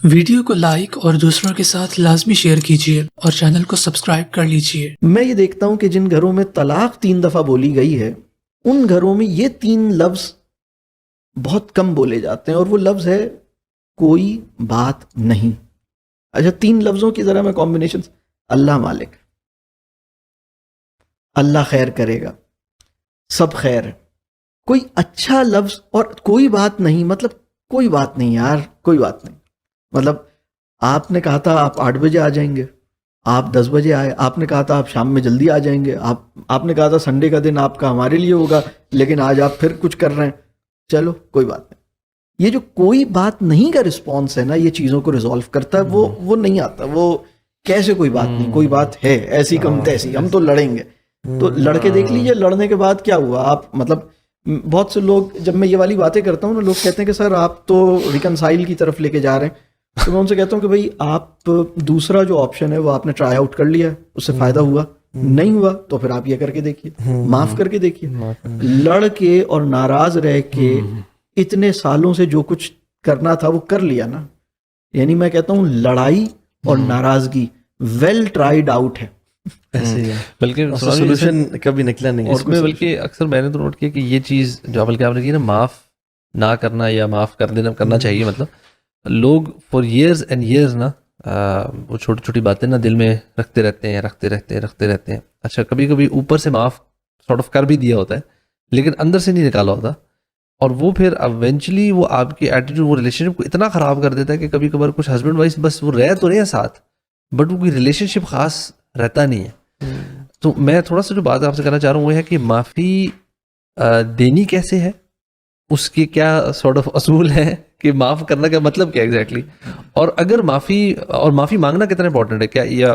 Video کو like اور دوسروں کے ساتھ لازمی شیئر کیجیے اور چینل کو سبسکرائب کر لیجیے۔ میں یہ دیکھتا ہوں کہ جن گھروں میں طلاق 3 دفعہ بولی گئی ہے ان گھروں میں یہ 3 لفظ بہت کم بولے جاتے ہیں، اور وہ لفظ ہے کوئی بات نہیں۔ اچھا 3 لفظوں کی ذرا میں کمبینیشن، اللہ مالک، اللہ خیر کرے گا، سب خیر ہے۔ کوئی اچھا لفظ اور کوئی بات نہیں، مطلب کوئی بات نہیں یار، کوئی بات نہیں۔ مطلب آپ نے کہا تھا آپ 8 بجے آ جائیں گے، آپ 10 بجے آئے۔ آپ نے کہا تھا آپ شام میں جلدی آ جائیں گے، آپ نے کہا تھا سنڈے کا دن آپ کا ہمارے لیے ہوگا، لیکن آج آپ پھر کچھ کر رہے ہیں۔ چلو کوئی بات نہیں۔ یہ جو کوئی بات نہیں کا رسپانس ہے نا، یہ چیزوں کو ریزالو کرتا ہے، وہ نہیں آتا۔ وہ کیسے کوئی بات نہیں، کوئی بات ہے، ایسی کم تیسی، ہم تو لڑیں گے۔ تو لڑ کے دیکھ لیجئے، لڑنے کے بعد کیا ہوا؟ آپ مطلب بہت سے لوگ، جب میں یہ والی باتیں کرتا ہوں نا، لوگ کہتے ہیں کہ سر آپ تو ریکنسائل کی طرف لے کے جا رہے ہیں۔ تو میں ان سے کہتا ہوں کہ بھائی آپ دوسرا جو آپشن ہے وہ آپ نے ٹرائی آؤٹ کر لیا ہے، اس سے فائدہ ہوا نہیں ہوا تو پھر آپ یہ کر کے دیکھیے، معاف کر کے دیکھیے۔ لڑ کے اور ناراض رہ کے اتنے سالوں سے جو کچھ کرنا تھا وہ کر لیا نا۔ یعنی میں کہتا ہوں لڑائی اور ناراضگی ویل ٹرائیڈ آؤٹ ہے، بلکہ سولوشن کبھی نکلا نہیں اس میں۔ بلکہ اکثر میں نے تو نوٹ کیا کہ یہ چیز جو عمل کہ آپ نے کی نا، معاف نہ کرنا یا معاف کر دینا کرنا چاہیے، مطلب لوگ فار ایئرز اینڈ ایئرز نا وہ چھوٹی چھوٹی باتیں نا دل میں رکھتے رہتے ہیں۔ اچھا کبھی کبھی اوپر سے معاف سارٹ آف کر بھی دیا ہوتا ہے لیکن اندر سے نہیں نکالا ہوتا، اور وہ پھر ایونچولی وہ آپ کی ایٹیٹیوڈ، وہ ریلیشن شپ کو اتنا خراب کر دیتا ہے کہ کبھی کبھار کچھ ہسبینڈ وائف بس وہ رہ تو رہے ہیں ساتھ، بٹ وہ کوئی ریلیشن شپ خاص رہتا نہیں ہے۔ تو میں تھوڑا سا جو بات آپ سے کرنا چاہ رہا ہوں وہ ہے کہ معافی دینی کیسے ہے، اس کے کیا سارٹ آف اصول ہیں کہ معاف کرنا کا مطلب کیا ایگزیکٹلی، اور اگر معافی مانگنا کتنا امپورٹنٹ ہے، کیا یا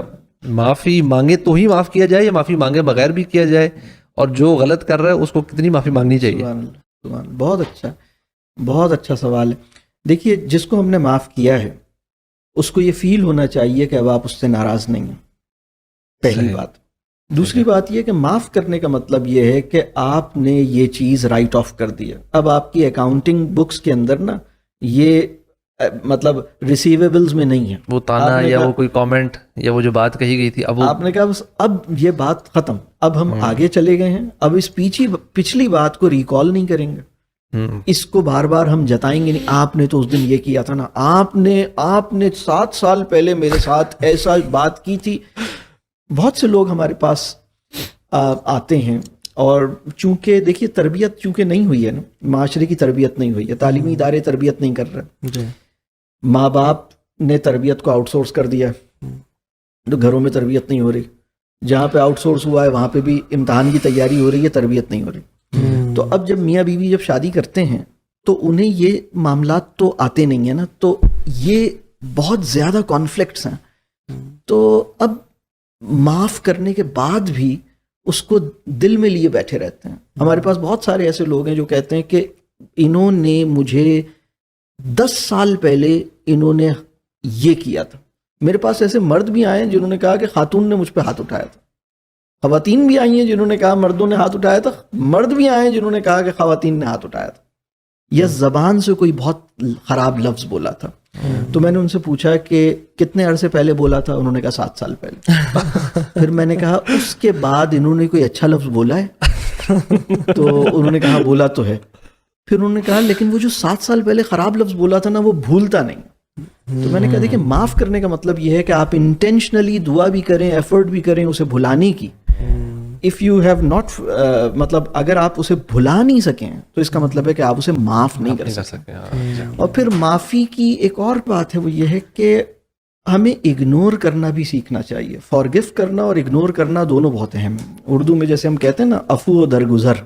معافی مانگے تو ہی معاف کیا جائے یا معافی مانگے بغیر بھی کیا جائے، اور جو غلط کر رہا ہے اس کو کتنی معافی مانگنی چاہیے؟ سبحان اللہ، بہت اچھا سوال ہے۔ دیکھیے جس کو ہم نے معاف کیا ہے اس کو یہ فیل ہونا چاہیے کہ اب آپ اس سے ناراض نہیں ہیں، پہلی بات۔ دوسری بات یہ کہ معاف کرنے کا مطلب یہ ہے کہ آپ نے یہ چیز رائٹ آف کر دیا۔ اب آپ کی اکاؤنٹنگ بکس کے اندر نا یہ مطلب ریسیویبلز میں نہیں ہے، وہ تانا یا وہ کوئی کامنٹ یا وہ جو بات کہی گئی تھی، اب آپ نے کہا بس اب یہ بات ختم، اب ہم آگے چلے گئے ہیں، اب اس پچھلی بات کو ریکال نہیں کریں گے، اس کو بار بار ہم جتائیں گے نہیں۔ آپ نے تو اس دن یہ کیا تھا نا، آپ نے 7 سال پہلے میرے ساتھ ایسا بات کی تھی۔ بہت سے لوگ ہمارے پاس آتے ہیں، اور چونکہ دیکھیے تربیت چونکہ نہیں ہوئی ہے نا، معاشرے کی تربیت نہیں ہوئی ہے، تعلیمی ادارے تربیت نہیں کر رہے، ماں باپ نے تربیت کو آؤٹ سورس کر دیا، تو گھروں میں تربیت نہیں ہو رہی۔ جہاں پہ آؤٹ سورس ہوا ہے وہاں پہ بھی امتحان کی تیاری ہو رہی ہے، تربیت نہیں ہو رہی۔ تو اب جب میاں بیوی جب شادی کرتے ہیں تو انہیں یہ معاملات تو آتے نہیں ہیں نا، تو یہ بہت زیادہ کانفلکٹس ہیں۔ تو اب معاف کرنے کے بعد بھی اس کو دل میں لیے بیٹھے رہتے ہیں۔ ہمارے پاس بہت سارے ایسے لوگ ہیں جو کہتے ہیں کہ انہوں نے مجھے 10 سال پہلے انہوں نے یہ کیا تھا۔ میرے پاس ایسے مرد بھی آئے ہیں جنہوں نے کہا کہ خاتون نے مجھ پہ ہاتھ اٹھایا تھا، خواتین بھی آئی ہیں جنہوں نے کہا مردوں نے ہاتھ اٹھایا تھا، مرد بھی آئے ہیں جنہوں نے کہا کہ خواتین نے ہاتھ اٹھایا تھا، یا زبان سے کوئی بہت خراب لفظ بولا تھا۔ تو میں نے ان سے پوچھا کہ کتنے عرصے پہلے بولا تھا؟ انہوں نے کہا 7 سال پہلے۔ پھر میں نے کہا اس کے بعد انہوں نے کوئی اچھا لفظ بولا ہے؟ تو انہوں نے کہا بولا تو ہے۔ پھر انہوں نے کہا لیکن وہ جو 7 سال پہلے خراب لفظ بولا تھا نا وہ بھولتا نہیں۔ تو میں نے کہا دیکھیں معاف کرنے کا مطلب یہ ہے کہ آپ انٹینشنلی دعا بھی کریں، ایفرٹ بھی کریں اسے بھلانے کی۔ اف یو ہیو ناٹ مطلب اگر آپ اسے بھلا نہیں سکیں تو اس کا مطلب ہے کہ آپ اسے معاف نہیں کر سکتے۔ اور پھر معافی کی ایک اور بات ہے، وہ یہ ہے کہ ہمیں اگنور کرنا بھی سیکھنا چاہیے۔ فارگیو کرنا اور اگنور کرنا دونوں بہت اہم ہیں۔ اردو میں جیسے ہم کہتے ہیں نا عفو و درگزر،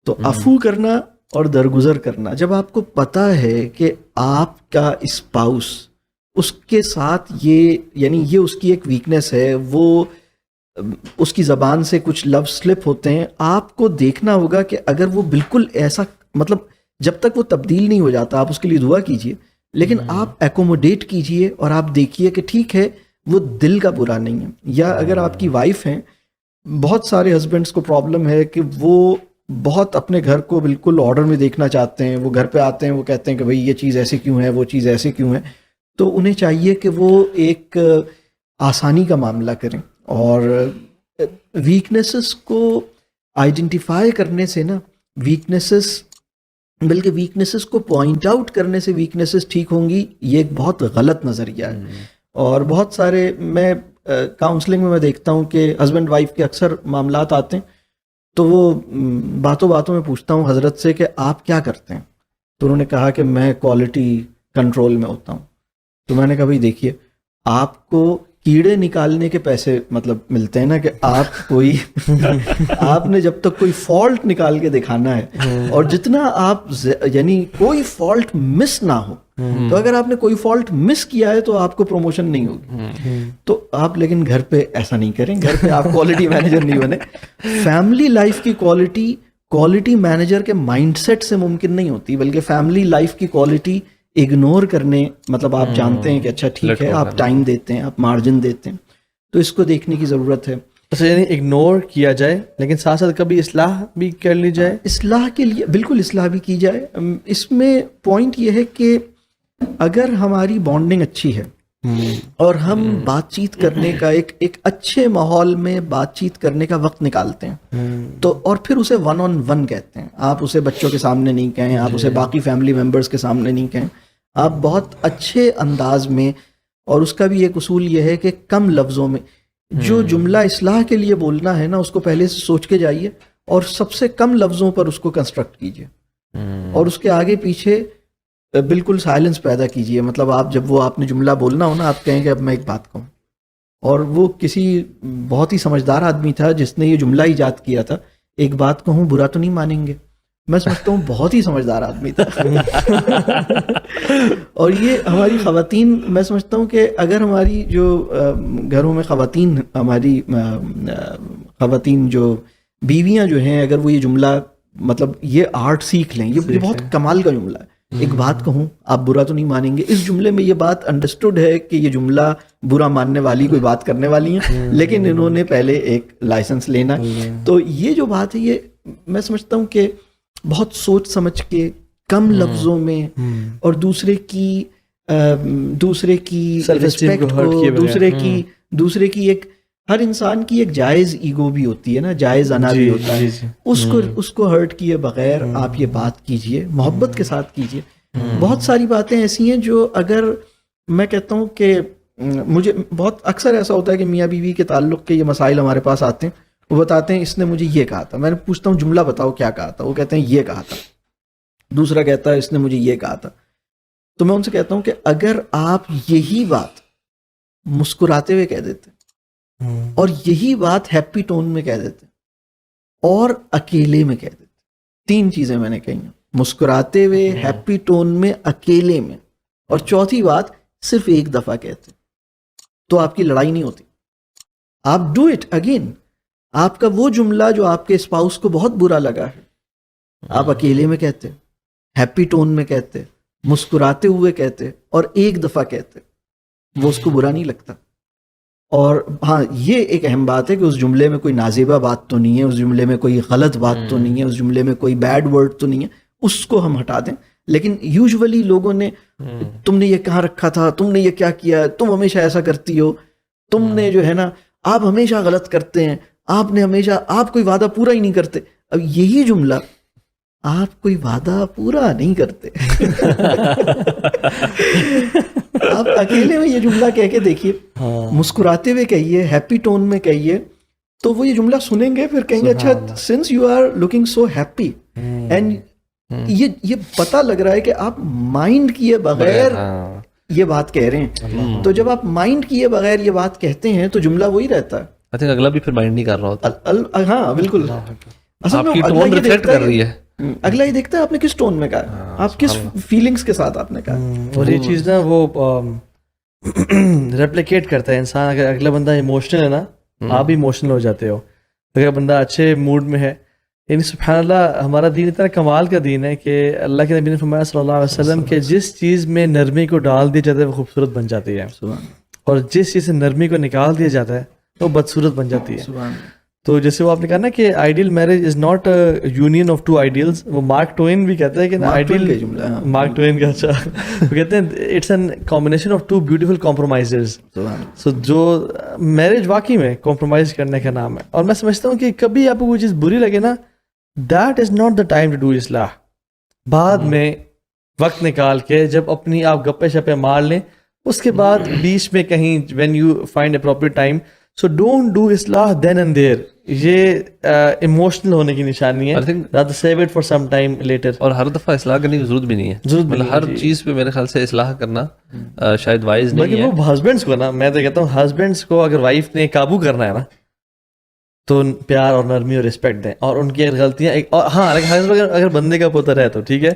تو عفو کرنا اور درگزر کرنا، جب آپ کو پتہ ہے کہ آپ کا اسپاؤس اس کے ساتھ یہ یعنی یہ اس کی ایک ویکنیس ہے، وہ اس کی زبان سے کچھ لفظ سلپ ہوتے ہیں، آپ کو دیکھنا ہوگا کہ اگر وہ بالکل ایسا مطلب جب تک وہ تبدیل نہیں ہو جاتا آپ اس کے لیے دعا کیجئے، لیکن آپ ایکوموڈیٹ کیجئے اور آپ دیکھیے کہ ٹھیک ہے وہ دل کا برا نہیں ہے۔ یا اگر آپ کی وائف ہیں، بہت سارے ہسبینڈس کو پرابلم ہے کہ وہ بہت اپنے گھر کو بالکل آرڈر میں دیکھنا چاہتے ہیں، وہ گھر پہ آتے ہیں وہ کہتے ہیں کہ بھئی یہ چیز ایسے کیوں ہے، وہ چیز ایسے کیوں ہے، تو انہیں چاہیے کہ وہ ایک آسانی کا معاملہ کریں, اور ویکنیسز کو آئیڈینٹیفائی کرنے سے نا بلکہ ویکنیسز کو پوائنٹ آؤٹ کرنے سے ویکنیسز ٹھیک ہوں گی, یہ ایک بہت غلط نظریہ ہے. اور بہت سارے میں کاؤنسلنگ میں دیکھتا ہوں کہ ہسبینڈ وائف کے اکثر معاملات آتے ہیں, تو وہ باتوں میں پوچھتا ہوں حضرت سے کہ آپ کیا کرتے ہیں, تو انہوں نے کہا کہ میں کوالٹی کنٹرول میں ہوتا ہوں. تو میں نے کہا بھائی دیکھیے, آپ کو کیڑے نکالنے کے پیسے مطلب ملتے ہیں نا, کہ آپ نے جب تک کوئی فالٹ نکال کے دکھانا ہے, اور جتنا آپ یعنی کوئی فالٹ مس نہ ہو, تو اگر آپ نے کوئی فالٹ مس کیا ہے تو آپ کو پروموشن نہیں ہوگی. تو آپ لیکن گھر پہ ایسا نہیں کریں, گھر پہ آپ کوالٹی مینیجر نہیں بنے. فیملی لائف کی کوالٹی مینیجر کے مائنڈ سیٹ سے ممکن نہیں ہوتی, بلکہ فیملی لائف کی کوالٹی اگنور کرنے, مطلب آپ جانتے ہیں کہ اچھا ٹھیک ہے, آپ ٹائم دیتے ہیں, آپ مارجن دیتے ہیں, تو اس کو دیکھنے کی ضرورت ہے. یعنی اگنور کیا جائے لیکن ساتھ ساتھ کبھی اصلاح بھی کر لی جائے. اصلاح کے لیے بالکل اصلاح بھی کی جائے. اس میں پوائنٹ یہ ہے کہ اگر ہماری بانڈنگ اچھی ہے اور ہم بات چیت کرنے کا ایک اچھے ماحول میں بات چیت کرنے کا وقت نکالتے ہیں, تو اور پھر اسے 1-on-1 کہتے ہیں. آپ اسے بچوں کے سامنے نہیں کہیں, آپ اسے باقی فیملی ممبرس کے سامنے نہیں کہیں, آپ بہت اچھے انداز میں. اور اس کا بھی ایک اصول یہ ہے کہ کم لفظوں میں جو جملہ اصلاح کے لیے بولنا ہے نا, اس کو پہلے سے سوچ کے جائیے, اور سب سے کم لفظوں پر اس کو کنسٹرکٹ کیجیے, اور اس کے آگے پیچھے بالکل سائلنس پیدا کیجیے. مطلب آپ نے جملہ بولنا ہو نا, آپ کہیں کہ اب میں ایک بات کہوں, اور وہ کسی بہت ہی سمجھدار آدمی تھا جس نے یہ جملہ ایجاد کیا تھا, ایک بات کہوں برا تو نہیں مانیں گے. میں سمجھتا ہوں بہت ہی سمجھدار آدمی تھا. اور یہ ہماری خواتین, میں سمجھتا ہوں کہ اگر ہماری جو گھروں میں خواتین جو بیویاں جو ہیں, اگر وہ یہ جملہ مطلب یہ آرٹ سیکھ لیں, یہ بہت کمال کا جملہ ہے. ایک بات کہوں آپ برا تو نہیں مانیں گے, اس جملے میں یہ بات انڈرسٹوڈ ہے کہ یہ جملہ برا ماننے والی کوئی بات کرنے والی ہیں, لیکن انہوں نے پہلے ایک لائسنس لینا. تو یہ جو بات ہے, یہ میں سمجھتا ہوں کہ بہت سوچ سمجھ کے کم لفظوں میں, اور دوسرے کی رسپیکٹ کو, دوسرے کی ایک, ہر انسان کی ایک جائز ایگو بھی ہوتی ہے نا, جائز انا بھی ہوتا ہے, اس کو ہرٹ کیے بغیر آپ یہ بات کیجئے, محبت کے ساتھ کیجئے. بہت ساری باتیں ایسی ہیں جو اگر میں کہتا ہوں کہ مجھے بہت اکثر ایسا ہوتا ہے کہ میاں بیوی کے تعلق کے یہ مسائل ہمارے پاس آتے ہیں, وہ بتاتے ہیں اس نے مجھے یہ کہا تھا, میں نے پوچھتا ہوں جملہ بتاؤ کیا کہا تھا, وہ کہتے ہیں یہ کہا تھا. دوسرا کہتا ہے اس نے مجھے یہ کہا تھا. تو میں ان سے کہتا ہوں کہ اگر آپ یہی بات مسکراتے ہوئے کہہ دیتے, اور یہی بات ہیپی ٹون میں کہہ دیتے, اور اکیلے میں کہہ دیتے, 3 چیزیں میں نے کہی ہیں, مسکراتے ہوئے, ہیپی ٹون میں, اکیلے میں, اور چوتھی بات صرف ایک دفعہ کہتے, تو آپ کی لڑائی نہیں ہوتی. آپ ڈو اٹ اگین. آپ کا وہ جملہ جو آپ کے اسپاؤس کو بہت برا لگا ہے, آپ اکیلے میں کہتے, ہیپی ٹون میں کہتے, مسکراتے ہوئے کہتے, اور ایک دفعہ کہتے, وہ اس کو برا نہیں لگتا. اور ہاں یہ ایک اہم بات ہے کہ اس جملے میں کوئی نازیبہ بات تو نہیں ہے, اس جملے میں کوئی غلط بات تو نہیں ہے, اس جملے میں کوئی بیڈ ورڈ تو نہیں ہے, اس کو ہم ہٹا دیں. لیکن یوزولی لوگوں نے تم نے یہ کہاں رکھا تھا, تم نے یہ کیا کیا, تم ہمیشہ ایسا کرتی ہو, تم نے جو ہے نا آپ ہمیشہ غلط کرتے ہیں, آپ نے ہمیشہ, آپ کوئی وعدہ پورا ہی نہیں کرتے. اب یہی جملہ آپ کوئی وعدہ پورا نہیں کرتے, آپ اکیلے میں یہ جملہ کہہ کے دیکھیے, مسکراتے ہوئے کہیے, ہیپی ٹون میں کہیے, تو وہ یہ جملہ سنیں گے, پھر کہیں گے اچھا since you are looking so happy, and یہ پتہ لگ رہا ہے کہ آپ مائنڈ کیے بغیر یہ بات کہہ رہے ہیں. تو جب آپ مائنڈ کیے بغیر یہ بات کہتے ہیں تو جملہ وہی رہتا ہے. I think اگلا بھی پھر مائنڈ نہیں کر رہا ہوتا. ہاں بالکل, آپ کی ٹون ریفلیکٹ کر رہی ہے, اگلا یہ دیکھتا ہے آپ نے کس ٹون میں کہا, آپ کس فیلنگز کے ساتھ آپ نے کہا. اور یہ چیز نا وہ ریپلیکیٹ کرتا ہے انسان. اگر اگلا بندہ ایموشنل ہے نا, آپ بھی ایموشنل ہو جاتے ہو. اگر بندہ اچھے موڈ میں ہے, یعنی سبحان اللہ ہمارا دین اتنا کمال کا دین ہے کہ اللہ کے نبی نے فرمایا صلی اللہ علیہ وسلم کہ جس چیز میں نرمی کو ڈال دیا جاتا ہے وہ خوبصورت بن جاتی ہے, اور جس چیز سے نرمی کو نکال دیا جاتا ہے وہ بدصورت بن جاتی ہے. تو جیسے وہ آپ نے کہا نا کہ ideal marriage is not union of two ideals, وہ مارک ٹوین بھی کہتے ہیں کہ آئیڈیل, مارک ٹوین کا اچھا وہ کہتے ہیں it's an combination of two beautiful compromises. So جو میرج واقعی میں کمپرومائز کرنے کا نام ہے. اور میں سمجھتا ہوں کہ کبھی آپ کو کوئی چیز بری لگے نا, that is not the time to do اصلاح. بعد میں وقت نکال کے جب اپنی آپ گپے شپے مار لیں, اس کے بعد بیچ میں کہیں when you find appropriate time. So don't do اصلاح دین اینڈ دیر. یہ ایموشنل ہونے کی نشانی ہے. Rather save it for some time letter. اور ہر دفعہ اصلاح کرنے کی ضرورت بھی نہیں ہے, مطلب ہر چیز پہ میرے خیال سے اصلاح کرنا شاید وائز نہیں ہے. وہ ہسبینڈس کو نا, میں تو کہتا ہوں ہسبینڈس کو اگر وائف نے قابو کرنا ہے نا تو پیار اور نرمی اور رسپیکٹ دیں, اور ان کی اگر غلطیاں ہاں اگر بندے کا پوتر ہے تو ٹھیک ہے,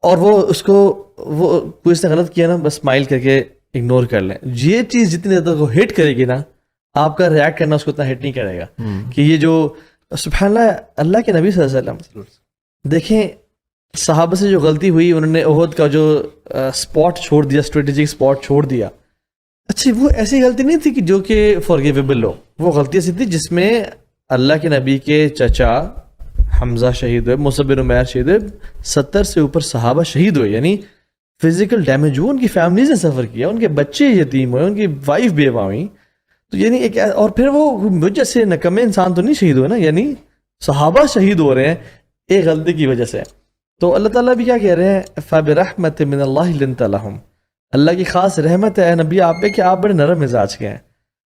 اور وہ اس کو وہ کوئی اس نے غلط کیا نا بس اسمائل کر کے اگنور کر لیں. یہ چیز جتنی زیادہ کو ہٹ کرے گی نا, آپ کا ریئیکٹ کرنا اس کو اتنا ہٹ نہیں کرے گا. کہ یہ جو سبحان اللہ, اللہ کے نبی صلی اللہ علیہ وسلم دیکھیں صحابہ سے جو غلطی ہوئی, انہوں نے احد کا جو اسپاٹ چھوڑ دیا, اسٹریٹجک اسپاٹ چھوڑ دیا. اچھا وہ ایسی غلطی نہیں تھی کہ جو کہ فارگیویبل ہو, وہ غلطی ایسی تھی جس میں اللہ کے نبی کے چچا حمزہ شہید ہوئے, مصعب بن عمیر شہید ہوئے, 70 سے اوپر صحابہ شہید ہوئے. یعنی فزیکل ڈیمیج ہوا, ان کی فیملیز نے سفر کیا, ان کے بچے یتیم ہوئے, ان کی وائف بیوہ ہوئی. تو یعنی ایک, اور پھر وہ مجھ جیسے نکمے انسان تو نہیں شہید ہوئے نا, یعنی صحابہ شہید ہو رہے ہیں ایک غلطی کی وجہ سے. تو اللہ تعالیٰ بھی کیا کہہ رہے ہیں, فَبِرَحْمَةٍ مِّنَ اللَّهِ لِنْتَ لَهُمْ, اللہ کی خاص رحمت ہے نبی آپ پہ کہ آپ بڑے نرم مزاج کے ہیں.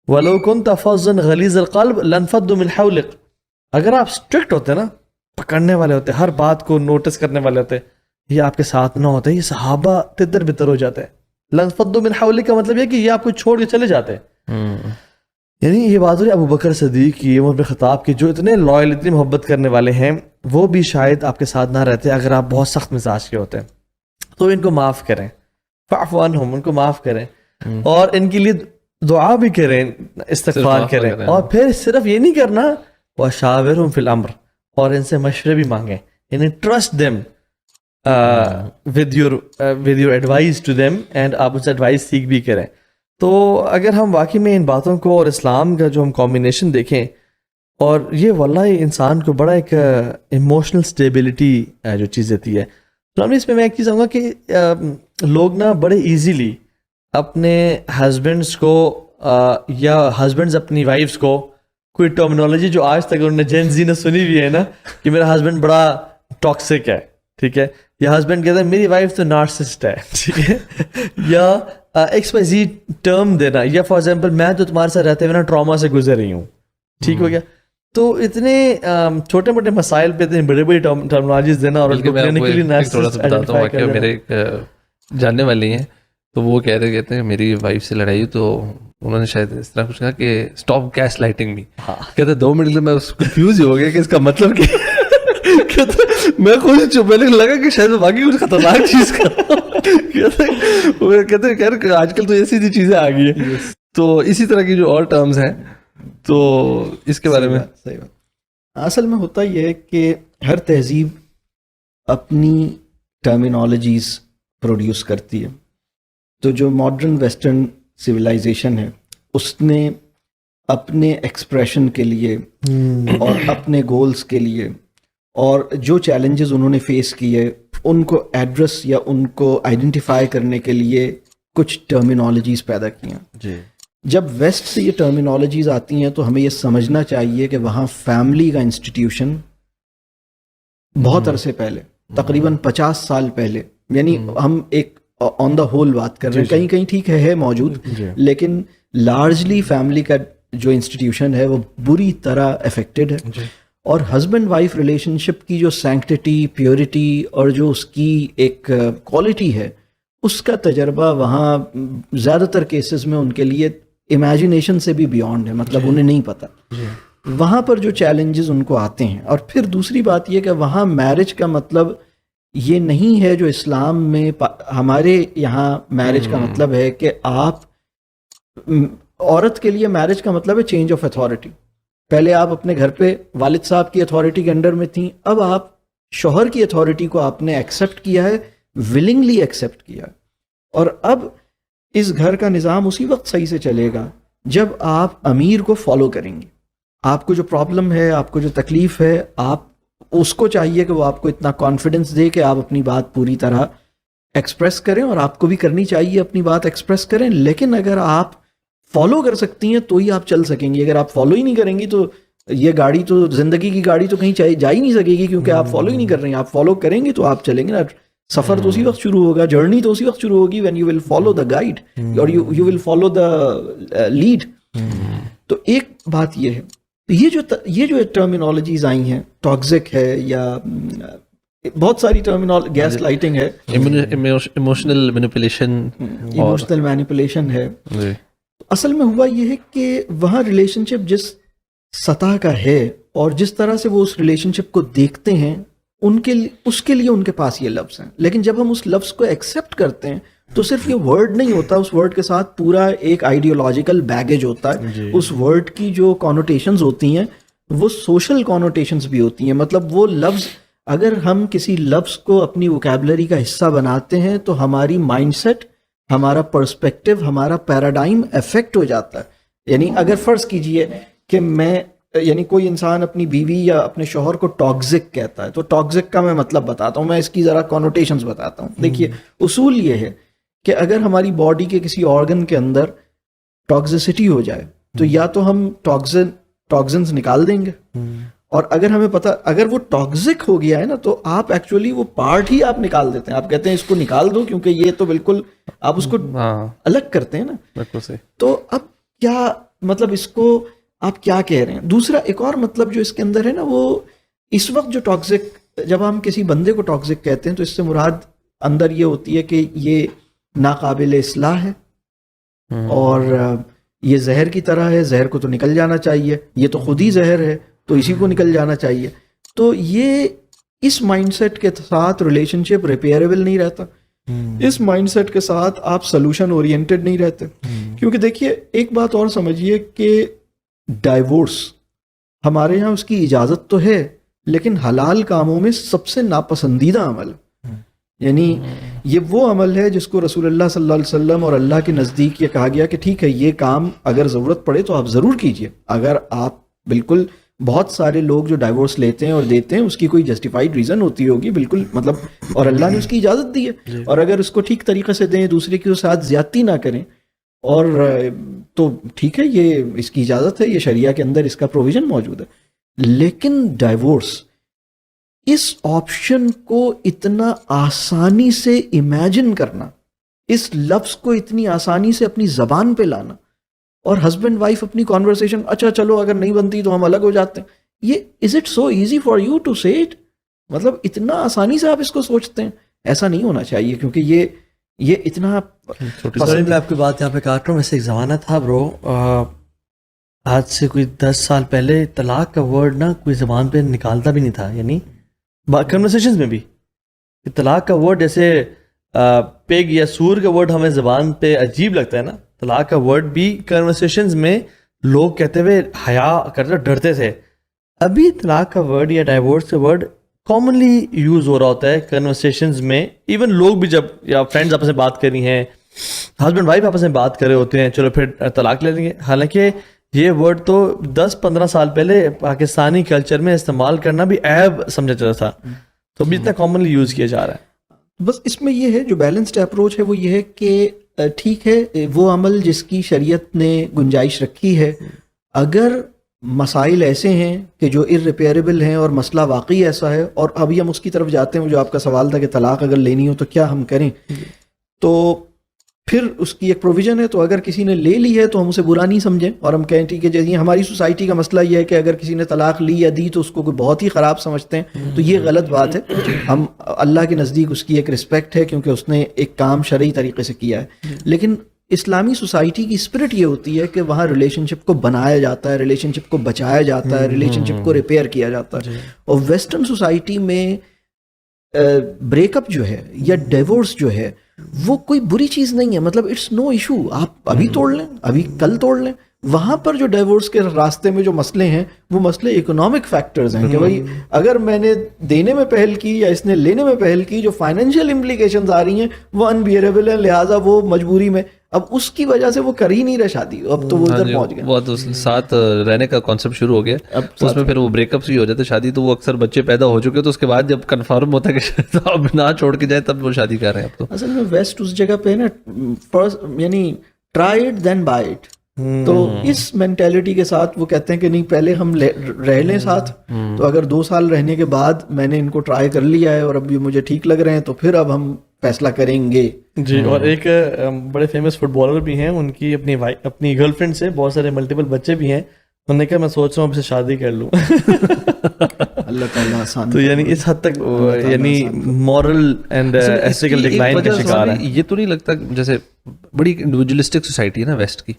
وَلَوْ كُنْتَ فَظًّا غَلِيظَ الْقَلْبِ لَانفَضُّوا مِنْ حَوْلِكَ, اگر آپ اسٹرکٹ ہوتے نا, پکڑنے والے ہوتے, ہر بات کو نوٹس کرنے والے ہوتے, یہ آپ کے ساتھ نہ ہوتے, یہ صحابہ تتر بتر ہو جاتے. لَانفَضُّوا مِنْ حَوْلِكَ کا مطلب یہ کہ یہ آپ کو چھوڑ کے چلے جاتے. یعنی یہ بات ہوئی ابو بکر صدیق کی, عمر بن خطاب کی, جو اتنے لائل, اتنی محبت کرنے والے ہیں, وہ بھی شاید آپ کے ساتھ نہ رہتے اگر آپ بہت سخت مزاج کے ہوتے. تو ان کو معاف کریں, فاعف عنہم, ان کو معاف کریں, اور ان کے لیے دعا بھی کریں, استغفار کریں. اور پھر صرف یہ نہیں کرنا, وشاورہم فی الامر, اور ان سے مشورے بھی مانگیں. یعنی trust them with your advice to them, and آپ ان سے ایڈوائس سیکھ بھی کریں. تو اگر ہم واقعی میں ان باتوں کو اور اسلام کا جو ہم کمبینیشن دیکھیں, اور یہ واللہ انسان کو بڑا ایک ایموشنل اسٹیبلٹی جو چیز دیتی ہے. تو اس میں ایک چیز آؤں گا کہ لوگ نا بڑے ایزیلی اپنے ہسبینڈس کو یا ہسبینڈز اپنی وائفس کو کوئی ٹرمینالوجی جو آج تک انہوں نے جین زی نے سنی ہوئی ہے نا, کہ میرا ہسبینڈ بڑا ٹاکسک ہے, ٹھیک ہے, یا ہسبینڈ کہتا ہے میری وائف تو نارسسٹ ہے, ٹھیک ہے, یا ایکس وائی زی ٹرم دینا, یا فار ایگزامپل میں تو تمہارے ساتھ رہتے ہوئے نا ٹراما سے گزر رہی ہوں, ٹھیک ہو گیا. تو اتنے چھوٹے موٹے مسائل پہ اتنی بڑی بڑی ٹرمینالوجیز دینا, اور میرے جاننے والی ہیں, تو وہ کہتے ہیں میری وائف سے لڑائی, تو انہوں نے شاید اس طرح کچھ کہا کہ اسٹاپ گیس لائٹنگ می. کہتے 2 منٹ میں کنفیوز ہو گیا کہ اس کا مطلب کیا. میں خود چپ, میں لگا کہ شاید باقی کچھ خطرناک چیز کہتے ہیں آج کل تو ایسی سی چیزیں آ گئی ہیں. تو اسی طرح کی جو اور ٹرمز ہیں, تو اس کے بارے میں صحیح بات. اصل میں ہوتا یہ ہے کہ ہر تہذیب اپنی ٹرمینالوجیز پروڈیوس کرتی ہے. تو جو ماڈرن ویسٹرن سویلائزیشن ہے, اس نے اپنے ایکسپریشن کے لیے اور اپنے گولز کے لیے, اور جو چیلنجز انہوں نے فیس کیے ان کو ایڈریس یا ان کو آئیڈینٹیفائی کرنے کے لیے کچھ ٹرمینالوجیز پیدا کی ہیں. جی, جب ویسٹ سے یہ ٹرمینالوجیز آتی ہیں تو ہمیں یہ سمجھنا چاہیے کہ وہاں فیملی کا انسٹیٹیوشن بہت عرصے پہلے, تقریباً 50 سال پہلے, یعنی ہم ایک آن دا ہول بات کر رہے ہیں, کہیں کہیں ٹھیک ہے موجود, لیکن لارجلی فیملی کا جو انسٹیٹیوشن ہے وہ بری طرح افیکٹڈ ہے. اور ہسبینڈ وائف ریلیشن شپ کی جو سینکٹیٹی, پیورٹی, اور جو اس کی ایک کوالٹی ہے, اس کا تجربہ وہاں زیادہ تر کیسز میں ان کے لیے امیجنیشن سے بھی بیونڈ ہے, مطلب انہیں نہیں پتہ وہاں پر جو چیلنجز ان کو آتے ہیں. اور پھر دوسری بات یہ کہ وہاں میرج کا مطلب یہ نہیں ہے جو اسلام میں ہمارے یہاں میرج کا مطلب ہے کہ آپ, عورت کے لیے میرج کا مطلب ہے چینج آف اتھارٹی. پہلے آپ اپنے گھر پہ والد صاحب کی اتھارٹی کے انڈر میں تھیں, اب آپ شوہر کی اتھارٹی کو آپ نے ایکسیپٹ کیا ہے, ولنگلی ایکسیپٹ کیا ہے. اور اب اس گھر کا نظام اسی وقت صحیح سے چلے گا جب آپ امیر کو فالو کریں گے. آپ کو جو پرابلم ہے, آپ کو جو تکلیف ہے, آپ اس کو چاہیے کہ وہ آپ کو اتنا کانفیڈنس دے کہ آپ اپنی بات پوری طرح ایکسپریس کریں, اور آپ کو بھی کرنی چاہیے اپنی بات ایکسپریس کریں. لیکن اگر آپ فالو کر سکتی ہیں تو ہی آپ چل سکیں گی. اگر آپ فالو ہی نہیں کریں گی تو یہ گاڑی تو, زندگی کی گاڑی تو کہیں جا ہی نہیں سکے گی, کیونکہ آپ فالو ہی نہیں کر رہے ہیں. آپ فالو کریں گے تو آپ چلیں گے نا. سفر تو اسی وقت شروع ہوگا, جرنی تو اسی وقت شروع ہوگی when you will follow the guide اور you will follow the lead. تو ایک بات یہ ہے, یہ جو ٹرمینالوجیز آئی ہیں, ٹاکسک ہے یا بہت ساری گیس لائٹنگ ہے, ایموشنل مینیپولیشن, ایموشنل مینیپولیشن ہے. اصل میں ہوا یہ ہے کہ وہاں ریلیشن شپ جس سطح کا ہے اور جس طرح سے وہ اس ریلیشن شپ کو دیکھتے ہیں, اس کے لیے ان کے پاس یہ لفظ ہیں. لیکن جب ہم اس لفظ کو ایکسیپٹ کرتے ہیں تو صرف یہ ورڈ نہیں ہوتا, اس ورڈ کے ساتھ پورا ایک آئیڈیولوجیکل بیگیج ہوتا ہے. اس ورڈ کی جو کانوٹیشنز ہوتی ہیں وہ سوشل کانوٹیشنز بھی ہوتی ہیں. مطلب وہ لفظ, اگر ہم کسی لفظ کو اپنی ووکیبلری کا حصہ بناتے ہیں تو ہماری مائنڈ سیٹ, ہمارا پرسپیکٹو, ہمارا پیراڈائم افیکٹ ہو جاتا ہے. یعنی اگر فرض کیجئے کہ یعنی کوئی انسان اپنی بیوی یا اپنے شوہر کو ٹاکسک کہتا ہے, تو ٹاکسک کا میں مطلب بتاتا ہوں, میں اس کی ذرا کانوٹیشنز بتاتا ہوں. دیکھیے اصول یہ ہے کہ اگر ہماری باڈی کے کسی آرگن کے اندر ٹاکسیسٹی ہو جائے تو یا تو ہم ٹاکسنز نکال دیں گے, اور اگر ہمیں پتہ, اگر وہ ٹاکسک ہو گیا ہے نا تو آپ ایکچولی وہ پارٹ ہی آپ نکال دیتے ہیں. آپ کہتے ہیں اس کو نکال دو کیونکہ یہ تو بالکل, آپ اس کو الگ کرتے ہیں نا. تو اب کیا مطلب, اس کو آپ کیا کہہ رہے ہیں؟ دوسرا ایک اور مطلب جو اس کے اندر ہے نا, وہ اس وقت جو ٹاکسک, جب ہم کسی بندے کو ٹاکسک کہتے ہیں تو اس سے مراد اندر یہ ہوتی ہے کہ یہ ناقابل اصلاح ہے اور یہ زہر کی طرح ہے, زہر کو تو نکل جانا چاہیے, یہ تو خود ہی زہر ہے تو اسی کو نکل جانا چاہیے. تو یہ اس مائنڈ سیٹ کے ساتھ ریلیشن شپ ریپیئریبل نہیں رہتا. اس مائنڈ سیٹ کے ساتھ آپ سلوشن اورینٹڈ نہیں رہتے. کیونکہ دیکھیے ایک بات اور سمجھیے کہ ڈائیورس ہمارے یہاں اس کی اجازت تو ہے, لیکن حلال کاموں میں سب سے ناپسندیدہ عمل. یعنی یہ وہ عمل ہے جس کو رسول اللہ صلی اللہ علیہ وسلم اور اللہ کے نزدیک یہ کہا گیا کہ ٹھیک ہے یہ کام اگر ضرورت پڑے تو آپ ضرور کیجئے. اگر آپ بالکل, بہت سارے لوگ جو ڈائیورس لیتے ہیں اور دیتے ہیں اس کی کوئی جسٹیفائڈ ریزن ہوتی ہوگی بالکل, مطلب, اور اللہ نے اس کی اجازت دی ہے, اور اگر اس کو ٹھیک طریقے سے دیں, دوسرے کے ساتھ زیادتی نہ کریں, اور تو ٹھیک ہے, یہ اس کی اجازت ہے, یہ شریعہ کے اندر اس کا پروویژن موجود ہے. لیکن ڈائیورس, اس آپشن کو اتنا آسانی سے امیجن کرنا, اس لفظ کو اتنی آسانی سے اپنی زبان پہ لانا, اور ہسبینڈ وائف اپنی کانورسیشن, اچھا چلو اگر نہیں بنتی تو ہم الگ ہو جاتے ہیں, یہ is it so easy for you to say it? مطلب اتنا آسانی سے آپ اس کو سوچتے ہیں؟ ایسا نہیں ہونا چاہیے, کیونکہ یہ اتنا میں آپ کی بات یہاں پہ کاٹ رہا ہوں. ویسے ایک زمانہ تھا برو, آج سے کوئی 10 سال پہلے طلاق کا ورڈ نا کوئی زبان پہ نکالتا بھی نہیں تھا. یعنی کنورسیشنز میں بھی طلاق کا ورڈ, جیسے پیگ یا سور کا ورڈ ہمیں زبان پہ عجیب لگتا ہے نا, طلاق کا ورڈ بھی کنورسیشنز میں لوگ کہتے ہوئے حیا کرتے ڈرتے تھے. ابھی طلاق کا ورڈ یا ڈائیورس کا ورڈ کامنلی یوز ہو رہا ہوتا ہے کنورسیشنز میں. ایون لوگ بھی جب, یا فرینڈز آپس میں بات کر رہی ہیں, ہسبینڈ وائف آپس میں بات کر رہے ہوتے ہیں, چلو پھر طلاق لے لیں گے. حالانکہ یہ ورڈ تو 10-15 سال پہلے پاکستانی کلچر میں استعمال کرنا بھی عیب سمجھا جاتا تھا, تو ابھی اتنا کامنلی یوز کیا جا رہا ہے. بس اس میں یہ ہے, جو بیلنسڈ اپروچ ہے وہ یہ ہے کہ ٹھیک ہے وہ عمل جس کی شریعت نے گنجائش رکھی ہے, اگر مسائل ایسے ہیں کہ جو irreparable ہیں اور مسئلہ واقعی ایسا ہے, اور ابھی ہم اس کی طرف جاتے ہیں جو آپ کا سوال تھا کہ طلاق اگر لینی ہو تو کیا ہم کریں, تو پھر اس کی ایک پروویژن ہے. تو اگر کسی نے لے لی ہے تو ہم اسے برا نہیں سمجھیں, اور ہم کہیں ٹھیک ہے جیسے ہماری سوسائٹی کا مسئلہ یہ ہے کہ اگر کسی نے طلاق لی یا دی تو اس کو کوئی بہت ہی خراب سمجھتے ہیں, تو یہ غلط بات ہے. ہم اللہ کے نزدیک اس کی ایک رسپیکٹ ہے کیونکہ اس نے ایک کام شرعی طریقے سے کیا ہے. لیکن اسلامی سوسائٹی کی اسپرٹ یہ ہوتی ہے کہ وہاں ریلیشن شپ کو بنایا جاتا ہے, ریلیشن شپ کو بچایا جاتا ہے, ریلیشن شپ کو ریپیئر کیا جاتا ہے. اور ویسٹرن سوسائٹی میں بریک اپ جو ہے یا ڈیورس جو ہے وہ کوئی بری چیز نہیں ہے. مطلب اٹس نو ایشو, آپ ابھی توڑ لیں, ابھی کل توڑ لیں. وہاں پر جو ڈیورس کے راستے میں جو مسئلے ہیں وہ مسئلے اکنامک فیکٹرز ہیں کہ بھائی اگر میں نے دینے میں پہل کی یا اس نے لینے میں پہل کی, جو فائنینشیل امپلیکیشنز آ رہی ہیں وہ انبیئریبل ہیں, لہٰذا وہ مجبوری میں اب اس کی وجہ سے وہ کر ہی نہیں رہے شادی, اب تو وہ ادھر پہنچ گئے. وہ تو ساتھ رہنے کا کانسیپٹ شروع ہو گیا, اب اس میں پھر وہ بریک اپس بھی ہو جاتے شادی, تو وہ اکثر بچے پیدا ہو چکے, تو اس کے بعد جب کنفرم ہوتا ہے کہ اب نہ چھوڑ کے جائے تب وہ شادی کر رہے ہیں. اب تو اصل میں ویسٹ اس جگہ پہ ہے نا, یعنی try it then buy it. تو اس مینٹیلٹی کے ساتھ وہ کہتے ہیں کہ نہیں پہلے ہم رہ لیں ساتھ, تو اگر 2 سال رہنے کے بعد میں نے ان کو ٹرائی کر لیا ہے اور اب یہ مجھے ٹھیک لگ رہے ہیں تو پھر اب ہم فیصلہ کریں گے. جی, اور ایک بڑے فیمس فٹ بالر بھی ہیں, ان کی اپنی گرل فرینڈ سے بہت سارے ملٹیپل بچے بھی ہیں, انہوں نے کہا میں سوچ رہا ہوں اب سے شادی کر لوں. اللہ تعالیٰ آسان. تو یعنی اس حد تک یعنی مورل اینڈ ایتھیکل ڈکلائن کا شکار ہے. یہ تو نہیں لگتا جیسے بڑی انڈیویجولسٹک سوسائٹی ہے نا ویسٹ کی,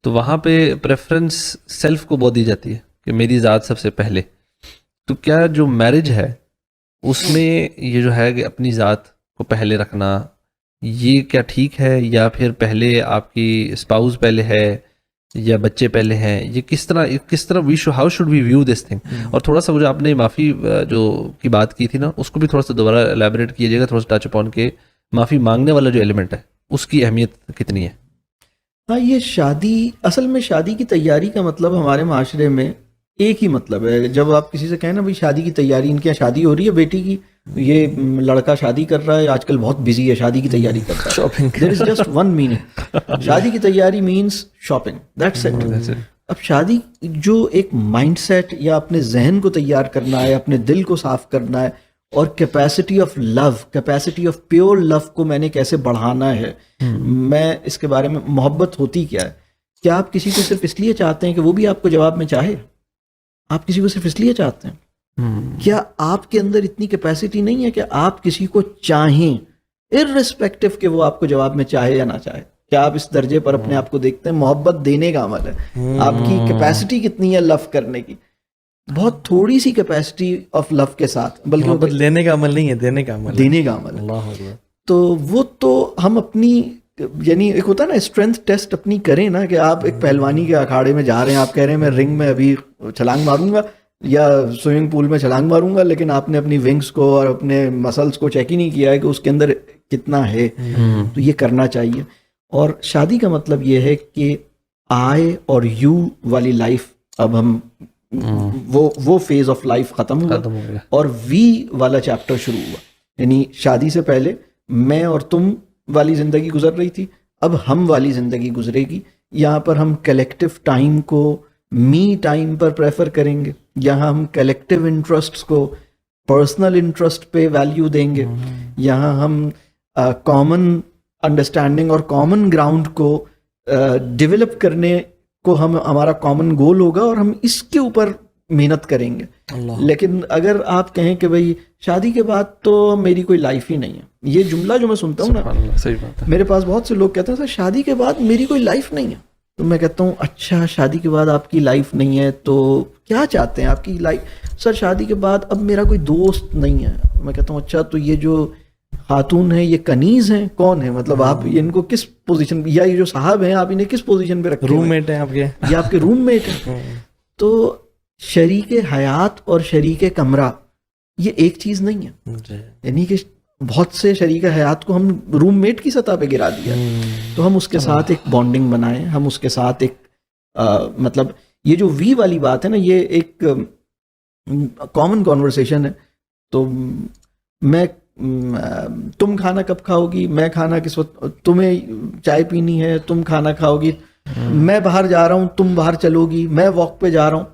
تو وہاں پہ پریفرنس سیلف کو بہت دی جاتی ہے کہ میری ذات سب سے پہلے. تو کیا جو میرج ہے اس میں یہ جو ہے کہ اپنی ذات کو پہلے رکھنا, یہ کیا ٹھیک ہے, یا پھر پہلے آپ کی اسپاؤز پہلے ہے یا بچے پہلے ہیں, یہ کس طرح how should we view this thing. اور تھوڑا سا وہ جو آپ نے معافی جو کی بات کی تھی نا, اس کو بھی تھوڑا سا دوبارہ الیبوریٹ کیجیے گا, تھوڑا سا ٹچ اپون کے معافی مانگنے والا جو ایلیمنٹ ہے اس کی اہمیت کتنی ہے. ہاں, یہ شادی, اصل میں شادی کی تیاری کا مطلب ہمارے معاشرے میں ایک ہی مطلب ہے. جب آپ کسی سے کہیں نا بھائی شادی کی تیاری, ان کے یہاں شادی ہو رہی ہے بیٹی کی, یہ لڑکا شادی کر رہا ہے, آج کل بہت بزی ہے, شادی کی تیاری کرتا ہے. Shopping. There is just one meaning, شادی کی تیاری مینس شاپنگ, دیٹس اٹ. اب شادی جو ایک مائنڈ سیٹ یا اپنے ذہن کو تیار کرنا ہے, اپنے دل کو صاف کرنا ہے, اور capacity of love, capacity of pure love کو میں نے کیسے بڑھانا ہے, میں اس کے بارے میں, محبت ہوتی کیا ہے. کیا آپ کسی کو صرف اس لیے چاہتے ہیں کہ وہ بھی آپ کو جواب میں چاہے؟ آپ کسی کو صرف اس لیے چاہتے ہیں؟ کیا آپ کے اندر اتنی کیپیسٹی نہیں ہے کہ آپ کسی کو چاہیں ارریسپیکٹو کہ وہ آپ کو جواب میں چاہے یا نہ چاہے؟ کیا آپ اس درجے پر اپنے آپ کو دیکھتے ہیں؟ محبت دینے کا عمل ہے. آپ کی کیپیسٹی کتنی ہے لو کرنے کی؟ بہت تھوڑی سی کیپیسٹی آف لو کے ساتھ, بلکہ محبت لینے کا عمل نہیں ہے, دینے کا عمل, دینے کا عمل. اللہ اکبر. تو وہ تو ہم اپنی, یعنی ایک ہوتا ہے نا اسٹرینتھ ٹیسٹ اپنی کریں نا, کہ آپ ایک پہلوانی کے اکھاڑے میں جا رہے ہیں, آپ کہہ رہے ہیں میں رنگ میں ابھی چھلانگ ماروں گا یا سوئمنگ پول میں چھلانگ ماروں گا, لیکن آپ نے اپنی ونگس کو اور اپنے مسلس کو چیک ہی نہیں کیا ہے کہ اس کے اندر کتنا ہے. تو یہ کرنا چاہیے. اور شادی کا مطلب یہ ہے کہ آئی اور یو والی لائف, اب ہم وہ فیز آف لائف ختم ہوا اور وی والا چیپٹر شروع ہوا. یعنی شادی سے پہلے میں اور تم والی زندگی گزر رہی تھی, اب ہم والی زندگی گزرے گی. یہاں پر ہم کلیکٹیو ٹائم کو می ٹائم پر پریفر کریں گے, یہاں ہم کلیکٹیو انٹرسٹس کو پرسنل انٹرسٹ پہ ویلیو دیں گے, یہاں ہم کامن انڈرسٹینڈنگ اور کامن گراؤنڈ کو ڈیولپ کرنے کو ہمارا کامن گول ہوگا اور ہم اس کے اوپر محنت کریں گے. لیکن اگر آپ کہیں کہ بھائی شادی کے بعد تو میری کوئی لائف ہی نہیں ہے, یہ جملہ جو میں سنتا ہوں نا, صحیح بات ہے. میرے پاس بہت سے لوگ کہتے ہیں سر شادی کے بعد میری کوئی لائف نہیں ہے. تو میں کہتا ہوں اچھا شادی کے بعد آپ کی لائف نہیں ہے تو کیا چاہتے ہیں آپ کی لائف؟ سر شادی کے بعد اب میرا کوئی دوست نہیں ہے. میں کہتا ہوں اچھا تو یہ جو خاتون ہیں یہ کنیز ہیں, کون ہے؟ مطلب آپ ان کو کس پوزیشن, یا یہ جو صاحب ہیں آپ انہیں کس پوزیشن پہ رکھتے ہیں؟ روم میٹ ہیں آپ کے, یہ آپ کے روم میٹ ہیں. تو شریک حیات اور شریک کمرہ یہ ایک چیز نہیں ہے. یعنی کہ بہت سے شریک حیات کو ہم روم میٹ کی سطح پہ گرا دیا, تو ہم اس کے ساتھ ایک بانڈنگ بنائیں, ہم اس کے ساتھ ایک مطلب یہ جو وی والی بات ہے نا, یہ ایک کامن کانورسیشن ہے. تو میں تم کھانا کب کھاؤ گی, میں کھانا کس وقت, تمہیں چائے پینی ہے, تم کھانا کھاؤ گی, میں باہر جا رہا ہوں تم باہر چلو گی, میں واک پہ جا رہا ہوں.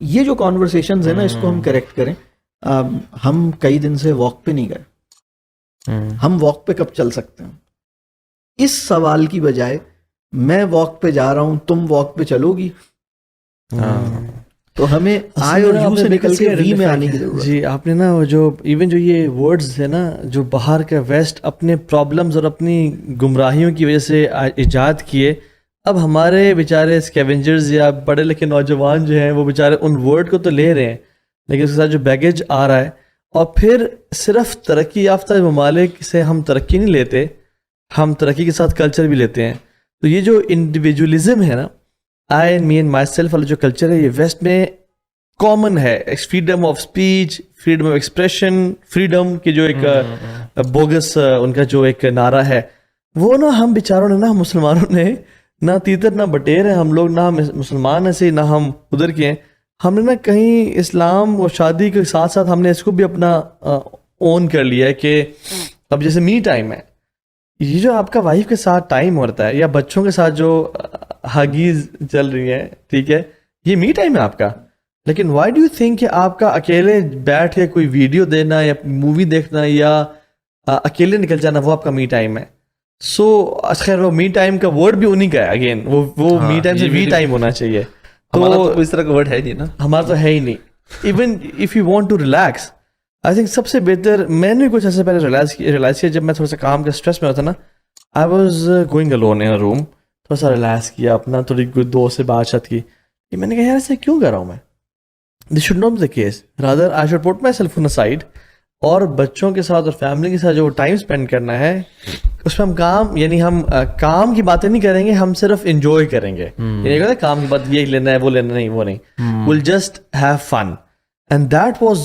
یہ جو کانورسیشنز ہیں نا اس کو ہم کریکٹ کریں. ہم کئی دن سے واک پہ نہیں گئے, ہم واک پہ کب چل سکتے ہیں؟ اس سوال کی بجائے میں واک پہ جا رہا ہوں تم واک پہ چلو گی, تو ہمیں آئی اور یو سے نکل کے وی میں آنے کی ضرورت. جی آپ نے نا جو ایون جو یہ ورڈز ہیں نا جو باہر کا ویسٹ اپنے پرابلمز اور اپنی گمراہیوں کی وجہ سے ایجاد کیے, اب ہمارے بیچارے اسکیونجرز یا پڑھے لکھے نوجوان جو ہیں وہ بیچارے ان ورڈ کو تو لے رہے ہیں, لیکن اس کے ساتھ جو بیگیج آ رہا ہے, اور پھر صرف ترقی یافتہ ممالک سے ہم ترقی نہیں لیتے, ہم ترقی کے ساتھ کلچر بھی لیتے ہیں. تو یہ جو انڈیویجولزم ہے نا, آئی می اینڈ مائی سیلف والا جو کلچر ہے, یہ ویسٹ میں کامن ہے. Freedom of speech, freedom of expression, freedom کی جو ایک بوگس ان کا جو ایک نعرہ ہے, وہ نا ہم بیچاروں نے نا مسلمانوں نے نہ تیتر نہ بٹیر ہیں ہم لوگ, نہ ہم مسلمان ہیں سے, نہ ہم ادھر کے ہیں. ہم نے نا کہیں اسلام اور شادی کے ساتھ ساتھ ہم نے اس کو بھی اپنا اون کر لیا ہے کہ اب جیسے می ٹائم ہے, یہ جو آپ کا وائف کے ساتھ ٹائم ہوتا ہے یا بچوں کے ساتھ جو ہگیز چل رہی ہیں, ٹھیک ہے, یہ می ٹائم ہے آپ کا. لیکن وائی ڈو یو تھنک کہ آپ کا اکیلے بیٹھ کے کوئی ویڈیو دینا یا مووی دیکھنا یا اکیلے نکل جانا وہ آپ کا می ٹائم ہے؟ سو خیر وہ می ٹائم کا ورڈ بھی انہیں کا ہے, اگین وہ می ٹائم سے وی ٹائم ہونا چاہیے. تو اس طرح کا ورڈ ہے نہیں نا, ہمارا تو ہے ہی نہیں. Even if you want to relax, I think سب سے بہتر, میں نے کچھ ایسے پہلے ریلائز کیا جب میں تھوڑا سا کام کے اسٹریس میں ہوتا نا, I was going alone in room, تھوڑا سا ریلیکس کیا اپنا, تھوڑی دوست سے بات چیت کی. میں نے کہا یار ایسے کیوں کر رہا ہوں میں, this should not be the case, rather I should put myself on side, اور بچوں کے ساتھ اور فیملی کے ساتھ جو ٹائم اسپینڈ کرنا ہے اس میں ہم کام, یعنی ہم کام کی باتیں نہیں کریں گے, ہم صرف انجوائے کریں گے. یعنی کام کی بات یہ لینا ہے وہ لینا نہیں, وہ نہیں, we'll just have fun. And that was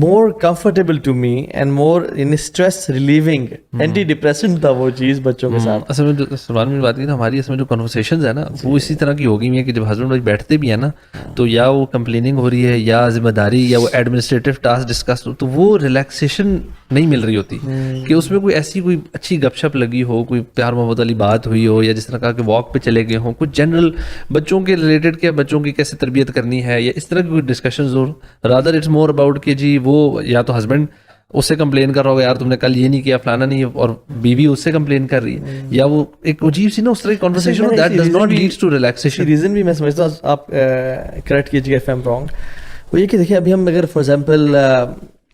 more comfortable to me and more in stress relieving, anti depressant تھا وہ چیز بچوں کے ساتھ. اصل میں جو سلمان میں بات کی نا, ہماری اس میں جو کنورسیشنز ہے نا وہ اسی طرح کی ہوگی ہیں کہ جب ہسبینڈ وائف بیٹھتے بھی ہیں نا تو یا وہ کمپلیننگ ہو رہی ہے یا ذمہ داری یا وہ ایڈمنسٹریٹو ٹاسک ڈسکس ہو, تو وہ ریلیکسیشن نہیں مل رہی ہوتی کہ اس میں کوئی ایسی کوئی اچھی گپ شپ لگی ہو, کوئی پیار محبت والی بات ہوئی ہو, یا جس طرح کہا کہ واک پہ چلے گئے ہوں, کچھ جنرل بچوں کے ریلیٹڈ کہ بچوں کی کیسے تربیت کرنی ہے یا اس طرح کی کوئی ڈسکشنز ہو. رادر اٹس مور اباؤٹ کہ جی وہ یا تو ہسبینڈ اس سے کمپلین کر رہا ہوگا یار تم نے کل یہ نہیں کیا فلانا نہیں, اور بیوی اس سے کمپلین کر رہی ہے, یا وہ ایک عجیب سی نا اس طرح کی conversation that does not leads to relaxation. Reason بھی میں سمجھتا ہوں, آپ کریکٹ کیجیے اف آئی ایم رانگ, وہ یہ کہ دیکھیں ابھی ہم اگر فار ایگزامپل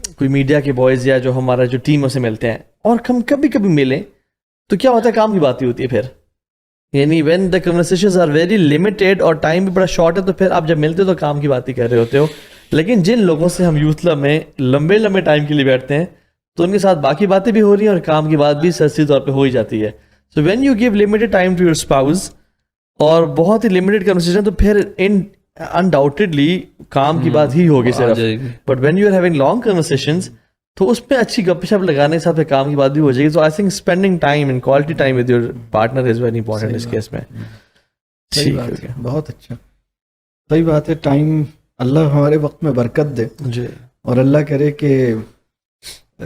کوئی میڈیا کے بوائز یا جو ہمارا جو ٹیم سے ملتے ہیں اور ہم کبھی کبھی ملیں تو کیا ہوتا ہے, کام کی بات ہی ہوتی ہے پھر. یعنی when the conversations are very limited اور ٹائم بھی بڑا شارٹ ہے تو پھر آپ جب ملتے ہو تو کام کی بات ہی کر رہے ہوتے ہو. لیکن جن لوگوں سے ہم یوتھ کلب میں لمبے ٹائم کے لیے بیٹھتے ہیں تو ان کے ساتھ باقی باتیں بھی ہو رہی ہیں اور کام کی بات بھی سرسری طور پہ ہو ہی جاتی ہے. So when you give limited time to your spouse اور بہت ہی لمیٹڈ کنورسیشن, تو پھر انڈاؤٹیڈلی کام کی بات ہی ہوگی صرف. But when you are having long conversations تو اس پہ اچھی گپ شپ لگانے کے ساتھ کام کی بات بھی ہو جائے گی. So I think spending time and quality time with your partner is very important اس کیس میں. بہت اچھا, صحیح بات ہے. ٹائم اللہ ہمارے وقت میں برکت دے جی, اور اللہ کرے کہ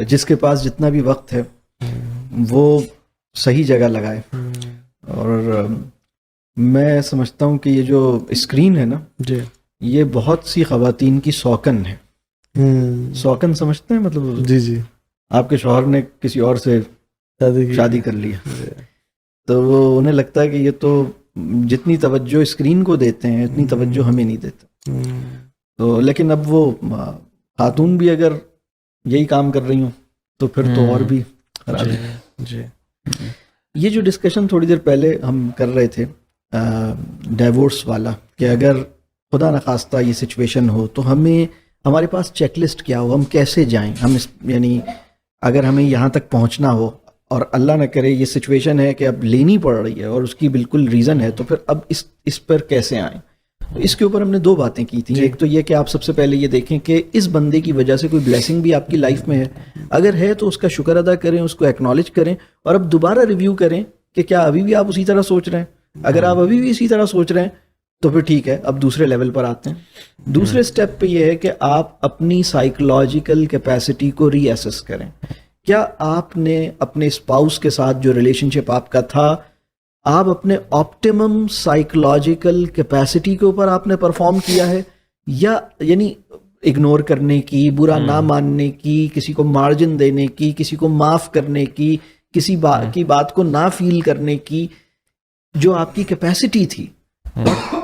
جس کے پاس جتنا بھی وقت ہے وہ صحیح جگہ لگائے. اور میں سمجھتا ہوں کہ یہ جو اسکرین ہے نا جی, یہ بہت سی خواتین کی سوکن ہے. سوکن سمجھتے ہیں مطلب؟ جی جی, آپ کے شوہر نے کسی اور سے شادی کر لیا تو وہ انہیں لگتا ہے کہ یہ تو جتنی توجہ اسکرین کو دیتے ہیں اتنی توجہ ہمیں نہیں دیتے. تو لیکن اب وہ خاتون بھی اگر یہی کام کر رہی ہوں تو پھر تو اور بھی خراب ہے. جی, یہ جو ڈسکشن تھوڑی دیر پہلے ہم کر رہے تھے ڈائیورس والا, کہ اگر خدا نخواستہ یہ سچویشن ہو تو ہمیں ہمارے پاس چیک لسٹ کیا ہو, ہم کیسے جائیں. ہم یعنی اگر ہمیں یہاں تک پہنچنا ہو اور اللہ نہ کرے یہ سچویشن ہے کہ اب لینی پڑ رہی ہے اور اس کی بالکل ریزن ہے, تو پھر اب اس پر کیسے آئیں. اس کے اوپر ہم نے 2 باتیں کی تھیں. ایک تو یہ کہ آپ سب سے پہلے یہ دیکھیں کہ اس بندے کی وجہ سے کوئی بلیسنگ بھی آپ کی لائف میں ہے, اگر ہے تو اس کا شکر ادا کریں, اس کو ایکنالج کریں, اور اب دوبارہ ریویو کریں کہ کیا ابھی بھی آپ اسی طرح سوچ رہے ہیں. اگر آپ ابھی بھی اسی طرح سوچ رہے ہیں تو پھر ٹھیک ہے, اب دوسرے لیول پر آتے ہیں. دوسرے سٹیپ پہ یہ ہے کہ آپ اپنی سائیکولوجیکل کیپیسٹی کو ری ایسس کریں. کیا آپ نے اپنے اسپاؤس کے ساتھ جو ریلیشن شپ آپ کا تھا, آپ اپنے آپٹیمم سائیکولوجیکل کیپیسٹی کے اوپر آپ نے پرفارم کیا ہے, یا یعنی اگنور کرنے کی, برا نہ ماننے کی, کسی کو مارجن دینے کی, کسی کو معاف کرنے کی, کسی کی بات کو نہ فیل کرنے کی جو آپ کی کیپیسٹی تھی,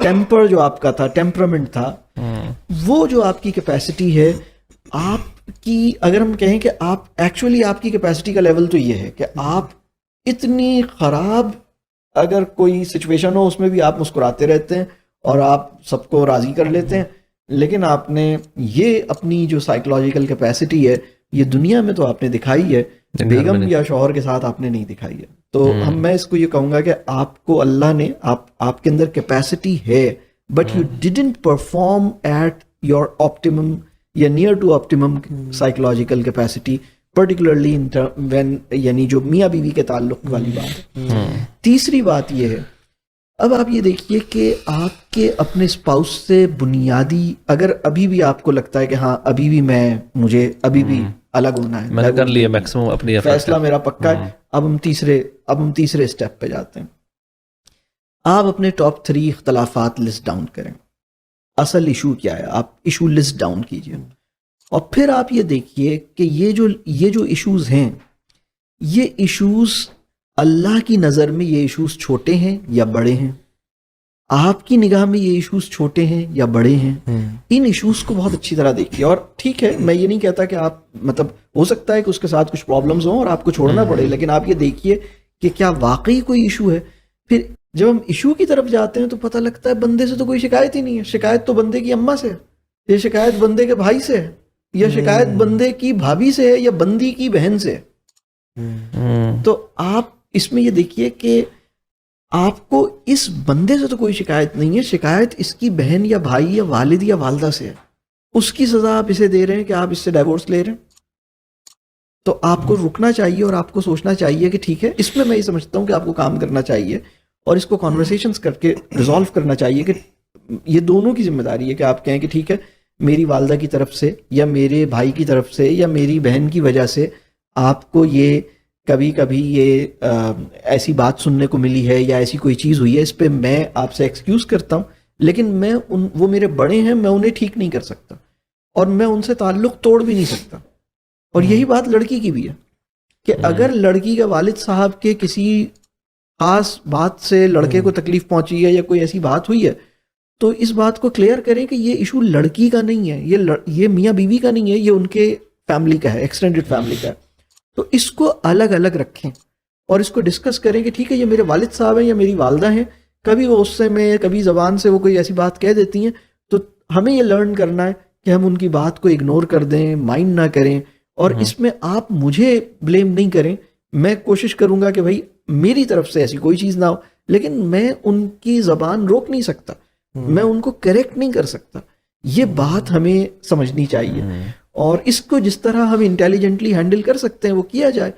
ٹیمپر جو آپ کا تھا, ٹیمپرامنٹ تھا, وہ جو آپ کی کیپیسٹی ہے آپ کی, اگر ہم کہیں کہ آپ ایکچولی آپ کی کیپیسٹی کا لیول تو یہ ہے کہ آپ اتنی خراب اگر کوئی سچویشن ہو اس میں بھی آپ مسکراتے رہتے ہیں اور آپ سب کو راضی کر لیتے ہیں, لیکن آپ نے یہ اپنی جو سائیکولوجیکل کیپیسٹی ہے یہ دنیا میں تو آپ نے دکھائی ہے, بیگم یا شوہر کے ساتھ آپ نے نہیں دکھائی ہے. تو میں اس کو یہ کہوں گا کہ آپ کو اللہ نے آپ کے اندر کیپیسٹی ہے, but you didn't perform at your optimum یا near to optimum psychological capacity particularly when یعنی جو میاں بیوی کے تعلق والی بات ہے. تیسری بات یہ ہے, اب آپ یہ دیکھیے کہ آپ کے اپنے اسپاؤس سے بنیادی, اگر ابھی بھی آپ کو لگتا ہے کہ ہاں ابھی بھی مجھے ابھی بھی الگ ہونا ہے, میں نے کر لیا میکسیمم اپنی فیصلہ میرا پکا ہے, اب ہم تیسرے اسٹیپ پہ جاتے ہیں. آپ اپنے ٹاپ 3 اختلافات لسٹ ڈاؤن کریں. اصل ایشو کیا ہے, آپ ایشو لسٹ ڈاؤن کیجئے, اور پھر آپ یہ دیکھیے کہ یہ جو ایشوز ہیں, یہ ایشوز اللہ کی نظر میں یہ ایشوز چھوٹے ہیں یا بڑے ہیں, آپ کی نگاہ میں یہ ایشوز چھوٹے ہیں یا بڑے ہیں. ان ایشوز کو بہت اچھی طرح دیکھیے. اور ٹھیک ہے, میں یہ نہیں کہتا کہ آپ مطلب ہو سکتا ہے کہ اس کے ساتھ کچھ پرابلمز ہوں اور آپ کو چھوڑنا پڑے, لیکن آپ یہ دیکھیے کہ کیا واقعی کوئی ایشو ہے. پھر جب ہم ایشو کی طرف جاتے ہیں تو پتہ لگتا ہے بندے سے تو کوئی شکایت ہی نہیں ہے, شکایت تو بندے کی اماں سے ہے, یا شکایت بندے کے بھائی سے ہے, یا شکایت بندے کی بھابھی سے ہے, یا بندی کی بہن سے ہے. تو آپ اس میں یہ دیکھیے کہ آپ کو اس بندے سے تو کوئی شکایت نہیں ہے, شکایت اس کی بہن یا بھائی یا والد یا والدہ سے ہے. اس کی سزا آپ اسے دے رہے ہیں کہ آپ اس سے ڈیورس لے رہے ہیں. تو آپ کو رکنا چاہیے اور آپ کو سوچنا چاہیے کہ ٹھیک ہے, اس میں یہ سمجھتا ہوں کہ آپ کو کام کرنا چاہیے اور اس کو کانورسیشنز کر کے ریزالو کرنا چاہیے کہ یہ دونوں کی ذمہ داری ہے کہ آپ کہیں کہ ٹھیک ہے, میری والدہ کی طرف سے یا میرے بھائی کی طرف سے یا میری بہن کی وجہ سے آپ کو یہ کبھی کبھی یہ ایسی بات سننے کو ملی ہے یا ایسی کوئی چیز ہوئی ہے, اس پہ میں آپ سے ایکسکیوز کرتا ہوں, لیکن وہ میرے بڑے ہیں, میں انہیں ٹھیک نہیں کر سکتا اور میں ان سے تعلق توڑ بھی نہیں سکتا. اور یہی بات لڑکی کی بھی ہے کہ اگر لڑکی کے والد صاحب کے کسی خاص بات سے لڑکے کو تکلیف پہنچی ہے یا کوئی ایسی بات ہوئی ہے, تو اس بات کو کلیئر کریں کہ یہ ایشو لڑکی کا نہیں ہے, یہ میاں بیوی کا نہیں ہے, یہ ان کے فیملی کا ہے, ایکسٹینڈڈ فیملی کا ہے. تو اس کو الگ الگ رکھیں اور اس کو ڈسکس کریں کہ ٹھیک ہے, یہ میرے والد صاحب ہیں یا میری والدہ ہیں, کبھی وہ غصے میں کبھی زبان سے وہ کوئی ایسی بات کہہ دیتی ہیں, تو ہمیں یہ لرن کرنا ہے کہ ہم ان کی بات کو اگنور کر دیں, مائنڈ نہ کریں. اور اس میں آپ مجھے بلیم نہیں کریں, میں کوشش کروں گا کہ بھائی میری طرف سے ایسی کوئی چیز نہ ہو, لیکن میں ان کی زبان روک نہیں سکتا, میں ان کو کریکٹ نہیں کر سکتا. یہ بات ہمیں سمجھنی چاہیے اور اس کو جس طرح ہم انٹیلیجنٹلی ہینڈل کر سکتے ہیں وہ کیا جائے.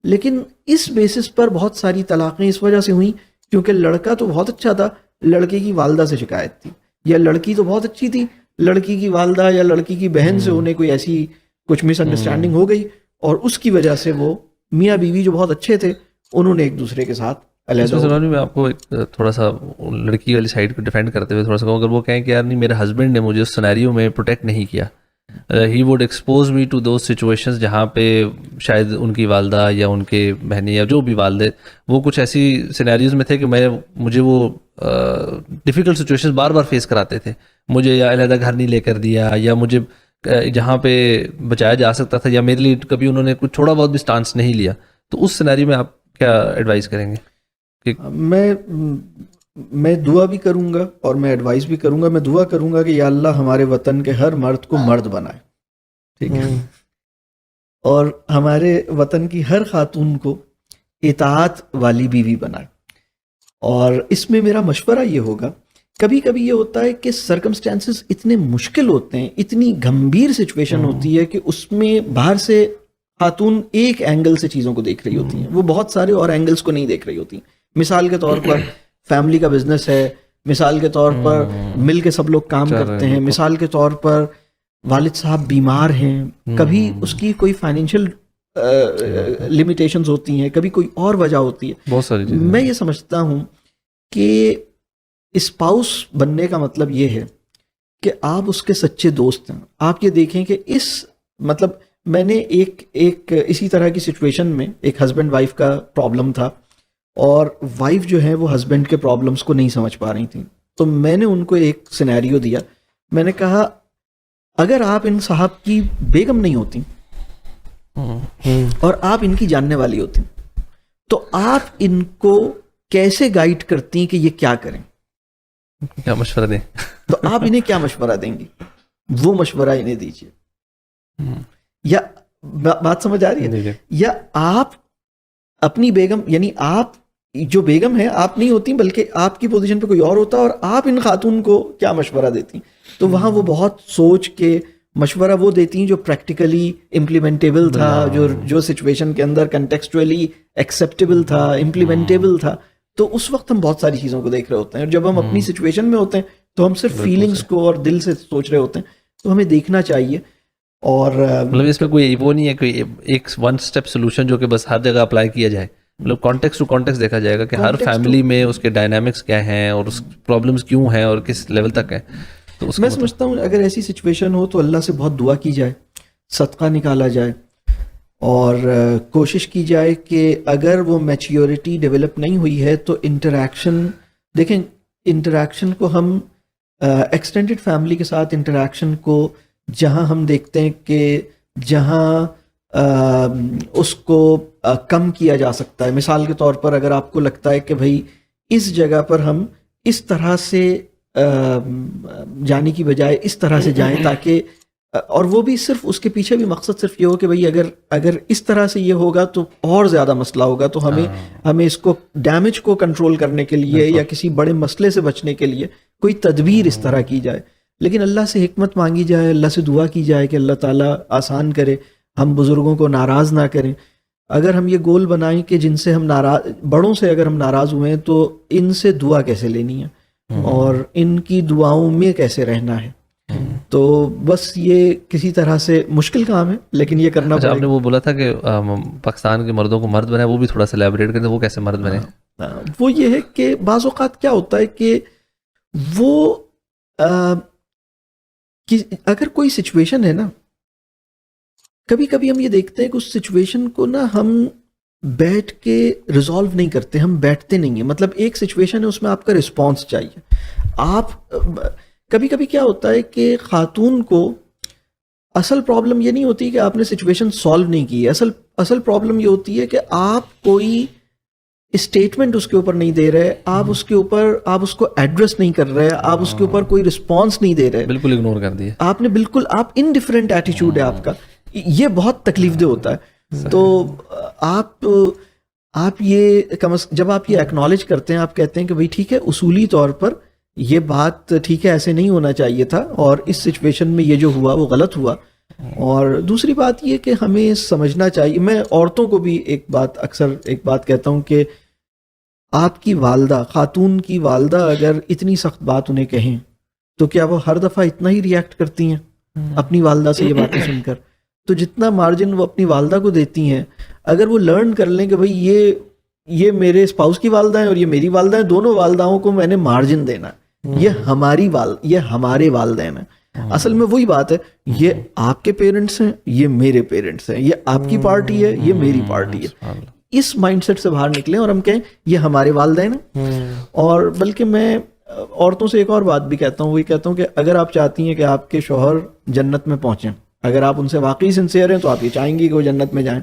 لیکن اس بیسس پر بہت ساری طلاقیں اس وجہ سے ہوئیں کیونکہ لڑکا تو بہت اچھا تھا, لڑکے کی والدہ سے شکایت تھی, یا لڑکی تو بہت اچھی تھی, لڑکی کی والدہ یا لڑکی کی بہن سے انہیں کوئی ایسی کچھ مس انڈرسٹینڈنگ ہو گئی اور اس کی وجہ سے وہ میاں بیوی جو بہت اچھے تھے انہوں نے ایک دوسرے کے ساتھ علیحدہ. میں آپ کو ایک تھوڑا سا لڑکی والی سائڈ کو ڈیفینڈ کرتے ہوئے تھوڑا سا کہوں, اگر وہ کہیں کہ یار نہیں میرے ہسبینڈ نے مجھے اس سینیریو میں پروٹیکٹ نہیں کیا, he would expose me to those situations جہاں پہ شاید ان کی والدہ یا ان کے بہنیں یا جو بھی والدے وہ کچھ ایسی سینیریوز میں تھے کہ مجھے وہ ڈیفیکلٹ سچویشنز بار بار فیس کراتے تھے, مجھے یا علیحدہ گھر نہیں لے کر دیا, یا مجھے جہاں پہ بچایا جا سکتا تھا یا میرے لیے کبھی انہوں نے کچھ تھوڑا بہت بھی سٹانس نہیں لیا, تو اس سینیریو میں آپ کیا ایڈوائز کریں گے؟ میں دعا بھی کروں گا اور میں ایڈوائز بھی کروں گا. میں دعا کروں گا کہ یا اللہ ہمارے وطن کے ہر مرد کو مرد بنائے, ٹھیک ہے, اور ہمارے وطن کی ہر خاتون کو اطاعت والی بیوی بنائے. اور اس میں میرا مشورہ یہ ہوگا, کبھی کبھی یہ ہوتا ہے کہ سرکمسٹانسز اتنے مشکل ہوتے ہیں, اتنی گمبھیر سچویشن ہوتی ہے کہ اس میں باہر سے خاتون ایک اینگل سے چیزوں کو دیکھ رہی ہوتی ہیں, وہ بہت سارے اور اینگلز کو نہیں دیکھ رہی ہوتی. مثال کے طور پر فیملی کا بزنس ہے, مثال کے طور پر مل کے سب لوگ کام کرتے ہیں, مثال کے طور پر والد صاحب بیمار ہیں, کبھی اس کی کوئی فائنینشیل لمیٹیشنز ہوتی ہیں, کبھی کوئی اور وجہ ہوتی ہے, بہت ساری چیزیں. میں یہ سمجھتا ہوں کہ اسپاؤس بننے کا مطلب یہ ہے کہ آپ اس کے سچے دوست ہیں. آپ یہ دیکھیں کہ مطلب میں نے ایک اسی طرح کی سچویشن میں ایک ہسبینڈ وائف کا پرابلم تھا اور وائف جو ہے وہ ہسبینڈ کے پرابلمس کو نہیں سمجھ پا رہی تھیں, تو میں نے ان کو ایک سینیریو دیا. میں نے کہا اگر آپ ان صاحب کی بیگم نہیں ہوتی اور آپ ان کی جاننے والی ہوتی تو آپ ان کو کیسے گائیڈ کرتی کہ یہ کیا کریں, کیا مشورہ دیں, تو آپ انہیں کیا مشورہ دیں گی, وہ مشورہ انہیں دیجیے. یا بات سمجھ آ رہی ہے, یا آپ اپنی بیگم, یعنی آپ جو بیگم ہے آپ نہیں ہوتی بلکہ آپ کی پوزیشن پہ کوئی اور ہوتا اور آپ ان خاتون کو کیا مشورہ دیتی, تو وہاں وہ بہت سوچ کے مشورہ وہ دیتی ہیں جو پریکٹیکلی امپلیمنٹیبل تھا, جو سچویشن کے اندر کنٹیکسچولی ایکسیپٹیبل تھا, امپلیمنٹیبل تھا. تو اس وقت ہم بہت ساری چیزوں کو دیکھ رہے ہوتے ہیں, اور جب ہم اپنی سچویشن میں ہوتے ہیں تو ہم صرف فیلنگس کو اور دل سے سوچ رہے ہوتے ہیں. تو ہمیں دیکھنا چاہیے. اور مطلب اس میں کوئی وہ نہیں ہے کوئی ایک ون اسٹیپ سولوشن جو کہ بس ہر جگہ اپلائی کیا جائے. مطلب کانٹیکس ٹو کانٹیکس دیکھا جائے گا کہ ہر فیملی میں اس کے ڈائنامکس کیا ہیں اور اس پرابلمس کیوں ہیں اور کس لیول تک ہیں. تو میں سمجھتا ہوں اگر ایسی سچویشن ہو تو اللہ سے بہت دعا کی جائے, صدقہ نکالا جائے, اور کوشش کی جائے کہ اگر وہ میچیورٹی ڈیولپ نہیں ہوئی ہے تو انٹریکشن, دیکھیں انٹریکشن کو ہم ایکسٹینڈڈ فیملی کے ساتھ انٹریکشن کو جہاں ہم دیکھتے ہیں کہ جہاں اس کو کم کیا جا سکتا ہے. مثال کے طور پر اگر آپ کو لگتا ہے کہ بھائی اس جگہ پر ہم اس طرح سے جانے کی بجائے اس طرح سے جائیں تاکہ, اور وہ بھی صرف اس کے پیچھے بھی مقصد صرف یہ ہو کہ بھئی اگر اس طرح سے یہ ہوگا تو اور زیادہ مسئلہ ہوگا, تو ہمیں اس کو ڈیمیج کو کنٹرول کرنے کے لیے یا کسی بڑے مسئلے سے بچنے کے لیے کوئی تدبیر اس طرح کی جائے. لیکن اللہ سے حکمت مانگی جائے, اللہ سے دعا کی جائے کہ اللہ تعالیٰ آسان کرے, ہم بزرگوں کو ناراض نہ کریں. اگر ہم یہ گول بنائیں کہ جن سے ہم ناراض, بڑوں سے اگر ہم ناراض ہوئے ہیں تو ان سے دعا کیسے لینی ہے اور ان کی دعاؤں میں کیسے رہنا ہے. تو بس یہ کسی طرح سے مشکل کام ہے لیکن یہ کرنا پڑے. آپ نے وہ بولا تھا کہ پاکستان کے مردوں کو مرد بنائے, وہ بھی تھوڑا سا ایلیبریٹ کریں, وہ کیسے مرد بنے؟ وہ یہ ہے کہ بعض اوقات کیا ہوتا ہے کہ وہ اگر کوئی سچویشن ہے نا, کبھی کبھی ہم یہ دیکھتے ہیں کہ اس سچویشن کو نا ہم بیٹھ کے ریزالو نہیں کرتے, ہم بیٹھتے نہیں ہیں. مطلب ایک سچویشن ہے, اس میں آپ کا رسپانس چاہیے. آپ کبھی کبھی کیا ہوتا ہے کہ خاتون کو اصل پرابلم یہ نہیں ہوتی کہ آپ نے سچویشن سالو نہیں کی ہے, اصل پرابلم یہ ہوتی ہے کہ آپ کوئی اسٹیٹمنٹ اس کے اوپر نہیں دے رہے, آپ اس کے اوپر آپ اس کو ایڈریس نہیں کر رہے, آپ اس کے اوپر کوئی رسپانس نہیں دے رہے, بالکل اگنور کر دیا آپ نے, بالکل آپ انڈیفرنٹ ایٹیچیوڈ ہے آپ کا. یہ بہت تکلیف دہ ہوتا ہے. تو آپ یہ جب آپ یہ ایکنالج کرتے ہیں, آپ کہتے ہیں کہ بھائی ٹھیک ہے, اصولی طور پر یہ بات ٹھیک ہے, ایسے نہیں ہونا چاہیے تھا, اور اس سچویشن میں یہ جو ہوا وہ غلط ہوا. اور دوسری بات یہ کہ ہمیں سمجھنا چاہیے, میں عورتوں کو بھی اکثر ایک بات کہتا ہوں کہ آپ کی والدہ, خاتون کی والدہ اگر اتنی سخت بات انہیں کہیں تو کیا وہ ہر دفعہ اتنا ہی ریئیکٹ کرتی ہیں اپنی والدہ سے یہ باتیں سن کر؟ تو جتنا مارجن وہ اپنی والدہ کو دیتی ہیں, اگر وہ لرن کر لیں کہ بھائی یہ میرے اسپاؤس کی والدہ ہیں اور یہ میری والدہ ہیں, دونوں والداؤں کو میں نے مارجن دینا ہے, یہ ہمارے والدین ہیں. اصل میں وہی بات ہے, یہ آپ کے پیرنٹس ہیں, یہ میرے پیرنٹس ہیں, یہ آپ کی پارٹی ہے, یہ میری پارٹی ہے. اس مائنڈ سیٹ سے باہر نکلیں اور ہم کہیں یہ ہمارے والدین ہیں. اور بلکہ میں عورتوں سے ایک اور بات بھی کہتا ہوں, وہی کہتا ہوں کہ اگر آپ چاہتی ہیں کہ آپ کے شوہر جنت میں پہنچیں, اگر آپ ان سے واقعی سنسیئر ہیں تو آپ یہ چاہیں گے کہ وہ جنت میں جائیں,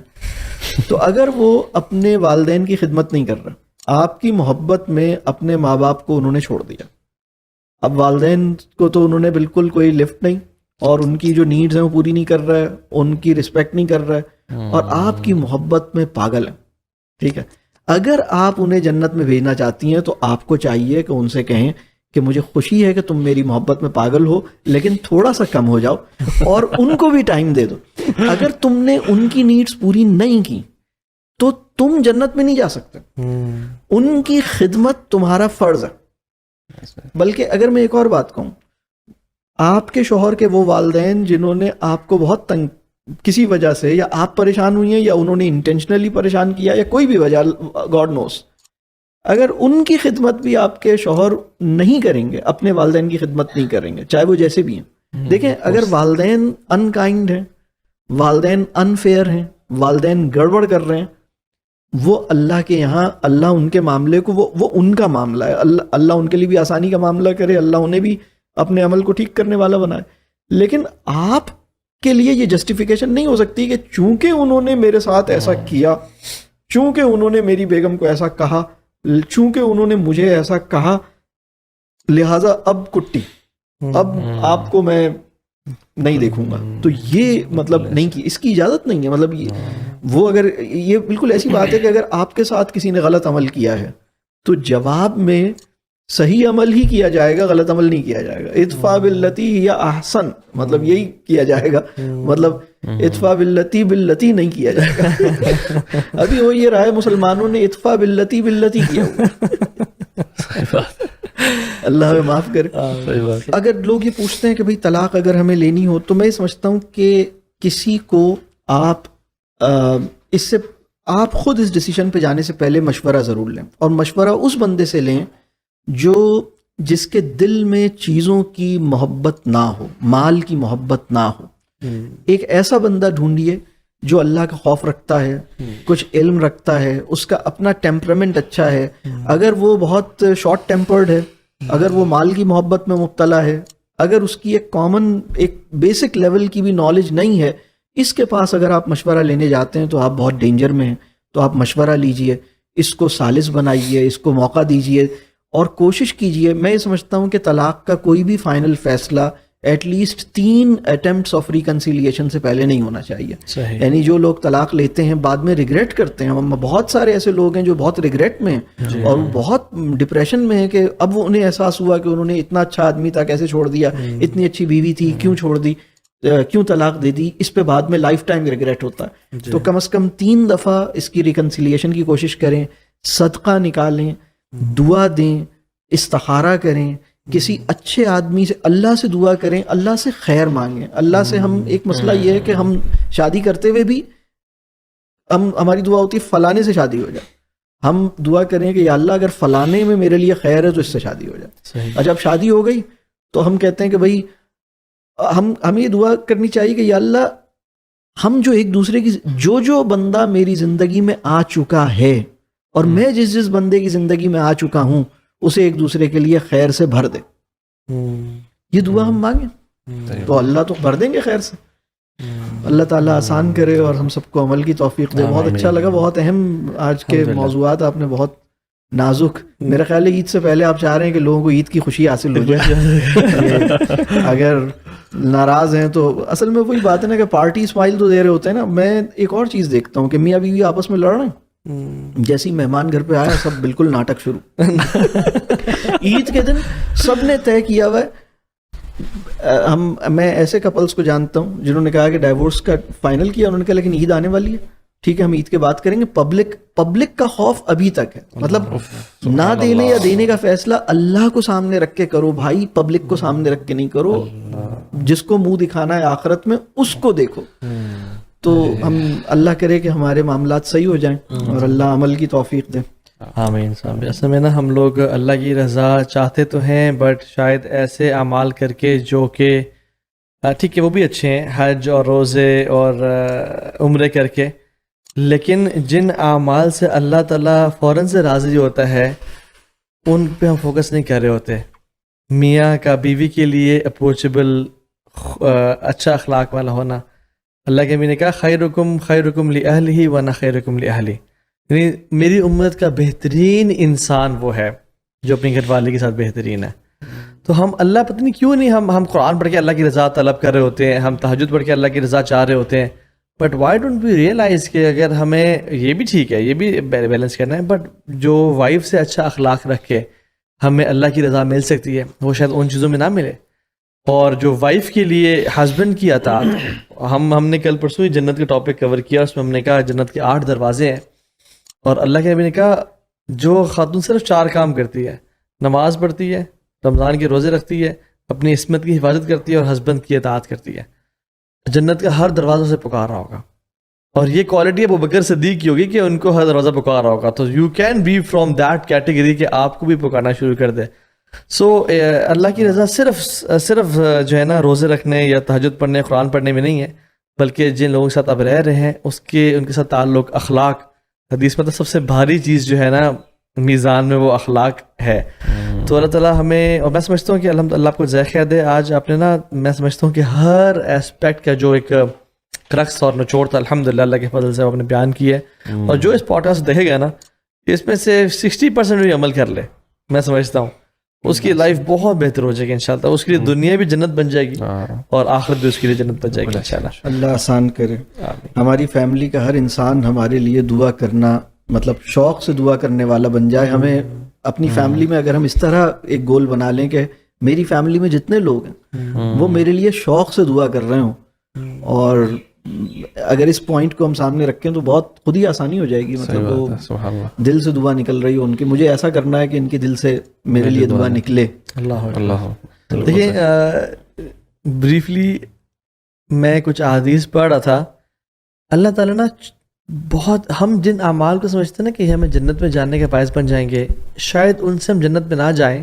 تو اگر وہ اپنے والدین کی خدمت نہیں کر رہا, آپ کی محبت میں اپنے ماں باپ کو انہوں نے چھوڑ دیا, اب والدین کو تو انہوں نے بالکل کوئی لفٹ نہیں, اور ان کی جو نیڈز ہیں وہ پوری نہیں کر رہا ہے, ان کی رسپیکٹ نہیں کر رہا ہے, اور آپ کی محبت میں پاگل ہیں. ٹھیک ہے, اگر آپ انہیں جنت میں بھیجنا چاہتی ہیں تو آپ کو چاہیے کہ ان سے کہیں کہ مجھے خوشی ہے کہ تم میری محبت میں پاگل ہو, لیکن تھوڑا سا کم ہو جاؤ اور ان کو بھی ٹائم دے دو. اگر تم نے ان کی نیڈز پوری نہیں کی تو تم جنت میں نہیں جا سکتے, ان کی خدمت تمہارا فرض ہے. بلکہ اگر میں ایک اور بات کہوں, آپ کے شوہر کے وہ والدین جنہوں نے آپ کو بہت تنگ کسی وجہ سے, یا آپ پریشان ہوئی ہیں یا انہوں نے انٹینشنلی پریشان کیا, یا کوئی بھی وجہ, گاڈ نوز, اگر ان کی خدمت بھی آپ کے شوہر نہیں کریں گے, اپنے والدین کی خدمت نہیں کریں گے, چاہے وہ جیسے بھی ہیں. دیکھیں, اگر والدین انکائنڈ ہیں, والدین انفیئر ہیں, والدین گڑبڑ کر رہے ہیں, وہ اللہ کے یہاں, اللہ ان کے معاملے کو, وہ ان کا معاملہ ہے, اللہ ان کے لیے بھی آسانی کا معاملہ کرے, اللہ انہیں بھی اپنے عمل کو ٹھیک کرنے والا بنائے. لیکن آپ کے لیے یہ جسٹیفیکیشن نہیں ہو سکتی کہ چونکہ انہوں نے میرے ساتھ ایسا کیا, چونکہ انہوں نے میری بیگم کو ایسا کہا, چونکہ انہوں نے مجھے ایسا کہا, لہٰذا اب کٹی, اب آپ کو میں نہیں دیکھوں گا. تو یہ مطلب نہیں کی, اس کی اجازت نہیں ہے. مطلب وہ اگر یہ بالکل ایسی بات ہے کہ اگر آپ کے ساتھ کسی نے غلط عمل کیا ہے تو جواب میں صحیح عمل ہی کیا جائے گا, غلط عمل نہیں کیا جائے گا. ادفع باللتی ہی احسن, مطلب یہی کیا جائے گا, مطلب ادفع باللتی باللتی نہیں کیا جائے گا. ابھی وہ یہ رہا ہے مسلمانوں نے ادفع باللتی باللتی کیا ہوا. اللہ ہمیں معاف کرے. اگر لوگ یہ پوچھتے ہیں کہ بھئی طلاق اگر ہمیں لینی ہو, تو میں سمجھتا ہوں کہ کسی کو آپ اس سے آپ خود اس ڈیسیشن پہ جانے سے پہلے مشورہ ضرور لیں, اور مشورہ اس بندے سے لیں جس کے دل میں چیزوں کی محبت نہ ہو, مال کی محبت نہ ہو. ایک ایسا بندہ ڈھونڈیے جو اللہ کا خوف رکھتا ہے, کچھ علم رکھتا ہے, اس کا اپنا ٹیمپرامنٹ اچھا ہے. اگر وہ بہت شارٹ ٹیمپرڈ ہے, اگر وہ مال کی محبت میں مبتلا ہے, اگر اس کی ایک کامن ایک بیسک لیول کی بھی نالج نہیں ہے, اس کے پاس اگر آپ مشورہ لینے جاتے ہیں تو آپ بہت ڈینجر میں ہیں. تو آپ مشورہ لیجئے, اس کو سالس بنائیے, اس کو موقع دیجئے اور کوشش کیجئے. میں یہ سمجھتا ہوں کہ طلاق کا کوئی بھی فائنل فیصلہ at least 3 attempts of reconciliation سے پہلے نہیں ہونا چاہیے. یعنی جو لوگ طلاق لیتے ہیں بعد میں ریگریٹ کرتے ہیں, بہت سارے ایسے لوگ ہیں جو بہت ریگریٹ میں ہیں اور بہت ڈپریشن میں ہیں کہ اب وہ انہیں احساس ہوا کہ انہوں نے اتنا اچھا آدمی تھا کیسے چھوڑ دیا, اتنی اچھی بیوی تھی کیوں چھوڑ دی, کیوں طلاق دے دی. اس پہ بعد میں لائف ٹائم ریگریٹ ہوتا ہے. تو کم از کم 3 دفعہ اس کی ریکنسیلیشن کی کوشش کریں, صدقہ نکالیں, دعا دیں, استخارہ کریں, کسی اچھے آدمی سے اللہ سے دعا کریں, اللہ سے خیر مانگیں. اللہ سے ہم ایک مسئلہ یہ ہے کہ ہم شادی کرتے ہوئے بھی ہماری دعا ہوتی ہے فلانے سے شادی ہو جائے. ہم دعا کریں کہ یا اللہ اگر فلانے میں میرے لیے خیر ہے تو اس سے شادی ہو جائے. اور جب شادی ہو گئی تو ہم کہتے ہیں کہ بھائی ہمیں یہ دعا کرنی چاہیے کہ یا اللہ ہم جو ایک دوسرے کی جو بندہ میری زندگی میں آ چکا ہے اور میں جس بندے کی زندگی میں آ چکا ہوں اسے ایک دوسرے کے لیے خیر سے بھر دے. یہ دعا ہم مانگیں تو اللہ تو بھر دیں گے خیر سے. اللہ تعالیٰ آسان کرے اور ہم سب کو عمل کی توفیق دے. بہت اچھا لگا, بہت اہم آج کے موضوعات آپ نے, بہت نازک. میرا خیال ہے عید سے پہلے آپ چاہ رہے ہیں کہ لوگوں کو عید کی خوشی حاصل ہو جائے. اگر ناراض ہیں تو اصل میں وہی بات ہے نا کہ پارٹی اسمائل تو دے رہے ہوتے ہیں نا. میں ایک اور چیز دیکھتا ہوں کہ میاں بیوی آپس میں لڑ رہے ہیں, جیسی مہمان گھر پہ آیا سب بالکل ناٹک شروع. عید کے دن سب نے طے کیا ہوا ہے. میں ایسے کپلس کو جانتا ہوں جنہوں نے کہا کہ ڈائیورس کا فائنل کیا, انہوں نے کہا لیکن عید آنے والی ہے, ٹھیک ہے ہم عید کے بعد کریں گے. پبلک کا خوف ابھی تک ہے, مطلب نہ دینے یا دینے کا فیصلہ اللہ کو سامنے رکھ کے کرو بھائی, پبلک کو سامنے رکھ کے نہیں کرو. جس کو منہ دکھانا ہے آخرت میں اس کو دیکھو. تو ہم اللہ کرے کہ ہمارے معاملات صحیح ہو جائیں اور اللہ عمل کی توفیق دے. آمین. اصل میں نا ہم لوگ اللہ کی رضا چاہتے تو ہیں, بٹ شاید ایسے اعمال کر کے جو کہ ٹھیک ہے وہ بھی اچھے ہیں, حج اور روزے اور عمرے کر کے, لیکن جن اعمال سے اللہ تعالیٰ فوراً سے راضی ہوتا ہے ان پہ ہم فوکس نہیں کر رہے ہوتے. میاں کا بیوی کے لیے اپروچیبل, اچھا اخلاق والا ہونا. اللہ کے نبی نے کہا خیرکم لأہلہ وانا خیرکم لأہلی, یعنی میری امت کا بہترین انسان وہ ہے جو اپنے گھر والے کے ساتھ بہترین ہے. تو ہم اللہ پتہ نہیں کیوں نہیں ہم قرآن پڑھ کے اللہ کی رضا طلب کر رہے ہوتے ہیں, ہم تہجد پڑھ کے اللہ کی رضا چاہ رہے ہوتے ہیں, but why don't we realize کہ اگر ہمیں یہ بھی ٹھیک ہے, یہ بھی بیلنس کرنا ہے, بٹ جو وائف سے اچھا اخلاق رکھ کے ہمیں اللہ کی رضا مل سکتی ہے وہ شاید ان چیزوں میں نہ ملے. اور جو وائف کے لیے ہسبینڈ کی اطاعت, ہم نے کل پرسوں ہی جنت کا ٹاپک کور کیا, اس میں ہم نے کہا جنت کے 8 دروازے ہیں, اور اللہ کے نبی نے کہا جو خاتون صرف 4 کام کرتی ہے, نماز پڑھتی ہے, رمضان کے روزے رکھتی ہے, اپنی عصمت کی حفاظت کرتی ہے اور ہسبینڈ کی اطاعت کرتی ہے, جنت کا ہر دروازہ سے پکار رہا ہوگا. اور یہ کوالٹی ابو بکر صدیق کی ہوگی کہ ان کو ہر دروازہ پکار رہا ہوگا. تو you can be from that category کہ آپ کو بھی پکارنا شروع کر دے. سو اللہ کی رضا صرف جو ہے نا روزے رکھنے یا تہجد پڑھنے قرآن پڑھنے میں نہیں ہے, بلکہ جن لوگوں کے ساتھ آپ رہ رہے ہیں ان کے ساتھ تعلق, اخلاق. حدیث میں تو سب سے بھاری چیز جو ہے نا میزان میں وہ اخلاق ہے. تو اللہ تعالیٰ ہمیں, اور میں سمجھتا ہوں کہ اللہ آپ کو ذائقہ دے. آج آپ نے نا, میں سمجھتا ہوں کہ ہر اسپیکٹ کا جو ایک کرکس اور نچوڑ تھا الحمدللہ اللہ کے فضل سے آپ نے بیان کی ہے. اور جو اس پوڈکاسٹ دیکھے گا نا اس میں سے 60% بھی عمل کر لے, میں سمجھتا ہوں اس کی لائف بہت بہتر ہو جائے گی انشاءاللہ. اس کے لیے دنیا بھی جنت بن جائے گی اور آخرت بھی اس کے لیے جنت بن جائے گی انشاءاللہ. اللہ آسان کرے. ہماری فیملی کا ہر انسان ہمارے لیے دعا کرنا, مطلب شوق سے دعا کرنے والا بن جائے. ہمیں اپنی فیملی میں اگر ہم اس طرح ایک گول بنا لیں کہ میری فیملی میں جتنے لوگ ہیں وہ میرے لیے شوق سے دعا کر رہے ہوں، اور اگر اس پوائنٹ کو ہم سامنے رکھیں تو بہت خود ہی آسانی ہو جائے گی. مطلب وہ سبحان اللہ. دل سے دعا نکل رہی ہو ان کی، مجھے ایسا کرنا ہے کہ ان کے دل سے میرے لیے دعا نکلے. اللہ دیکھیے بریفلی میں کچھ احادیث پڑھ رہا تھا. اللہ تعالیٰ نا بہت، ہم جن اعمال کو سمجھتے ہیں نا کہ ہمیں جنت میں جانے کے باعث بن جائیں گے، شاید ان سے ہم جنت میں نہ جائیں،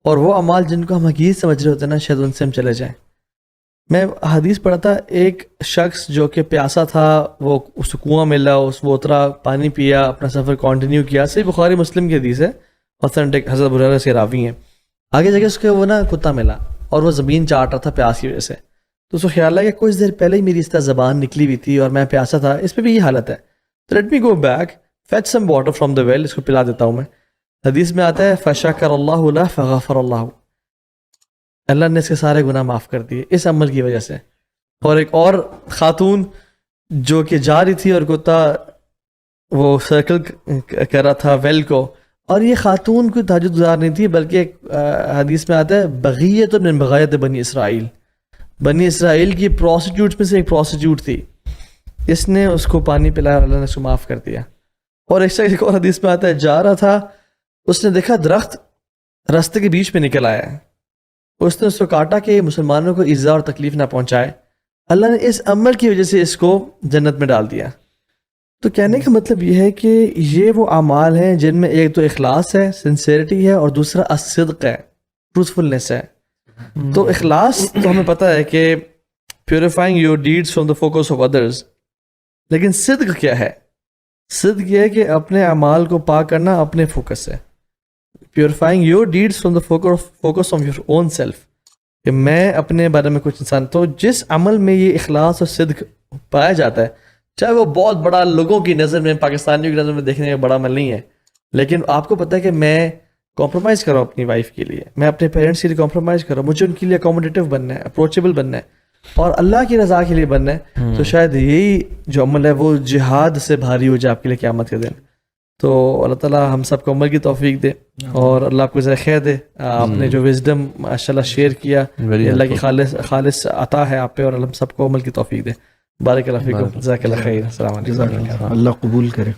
اور وہ اعمال جن کو ہم حقیقت سمجھ رہے ہوتے ہیں نا شاید ان سے ہم چلے جائیں. میں حدیث پڑھا تھا، ایک شخص جو کہ پیاسا تھا، وہ اس کو کنواں ملا، وہ اترا، پانی پیا، اپنا سفر کنٹینیو کیا. صحیح بخاری مسلم کی حدیث ہے، اوتھینٹک، حضرت ابو ہریرہ سے راوی ہیں. آگے جا کے اس کو وہ نا کتا ملا اور وہ زمین چاٹ رہا تھا پیاس کی وجہ سے. تو اس کو خیال ہے کہ کچھ دیر پہلے ہی میری اس طرح زبان نکلی ہوئی تھی اور میں پیاسا تھا، اس پہ بھی یہ حالت ہے، تو let me go back fetch some water from the well, اس کو پلا دیتا ہوں میں. حدیث میں آتا ہے فشکر اللہ لہ فغفر اللہ، اللہ نے اس کے سارے گناہ معاف کر دیے اس عمل کی وجہ سے. اور ایک اور خاتون جو کہ جا رہی تھی اور کتا وہ سرکل کر رہا تھا ویل کو، اور یہ خاتون کوئی تہجد گزار نہیں تھی بلکہ ایک حدیث میں آتا ہے بغیت من بغایت بنی اسرائیل، بنی اسرائیل کی پروسٹیوٹ میں سے ایک پروسٹیوٹ تھی. اس نے اس کو پانی پلایا اور اللہ نے اس کو معاف کر دیا. اور ایک اور حدیث میں آتا ہے جا رہا تھا، اس نے دیکھا درخت راستے کے بیچ میں نکل آیا ہے، اس نے اس کو کاٹا کہ مسلمانوں کو ایذا اور تکلیف نہ پہنچائے. اللہ نے اس عمل کی وجہ سے اس کو جنت میں ڈال دیا. تو کہنے کا مطلب یہ ہے کہ یہ وہ اعمال ہیں جن میں ایک تو اخلاص ہے، سنسیئرٹی ہے، اور دوسرا الصدق ہے، ٹروتھفلنس ہے. تو اخلاص تو ہمیں پتہ ہے کہ purifying your deeds from the focus of others, لیکن صدق کیا ہے؟ صدق یہ ہے کہ اپنے اعمال کو پاک کرنا اپنے فوکس سے. Purifying your deeds from the focus of your own self, کہ میں اپنے بارے میں کچھ انسان. تو جس عمل میں یہ اخلاص اور صدق پایا جاتا ہے، چاہے وہ بہت بڑا لوگوں کی نظر میں، پاکستانیوں کی نظر میں دیکھنے کا بڑا عمل نہیں ہے، لیکن آپ کو پتہ ہے کہ میں کمپرومائز کروں اپنی وائف کے لیے، میں اپنے پیرنٹس کے لیے کمپرومائز کروں، مجھے ان کے لیے اکوموڈیٹیو بننا ہے، اپروچیبل بننا ہے، اور اللہ کی رضا کے لیے بننا ہے. تو شاید یہی جو عمل ہے وہ جہاد سے بھاری ہو جائے آپ کے لیے قیامت کے دن. تو اللہ تعالیٰ ہم سب کو عمل کی توفیق دے، اور اللہ آپ کو ذرا خیر دے. آپ نے جو وزڈم ماشاء اللہ شیئر کیا، اللہ کی خالص عطا ہے آپ پہ، اور ہم سب کو عمل کی توفیق دے. بارک اللہ فیکم، جزاک اللہ خیر. السلام علیکم. اللہ قبول کرے.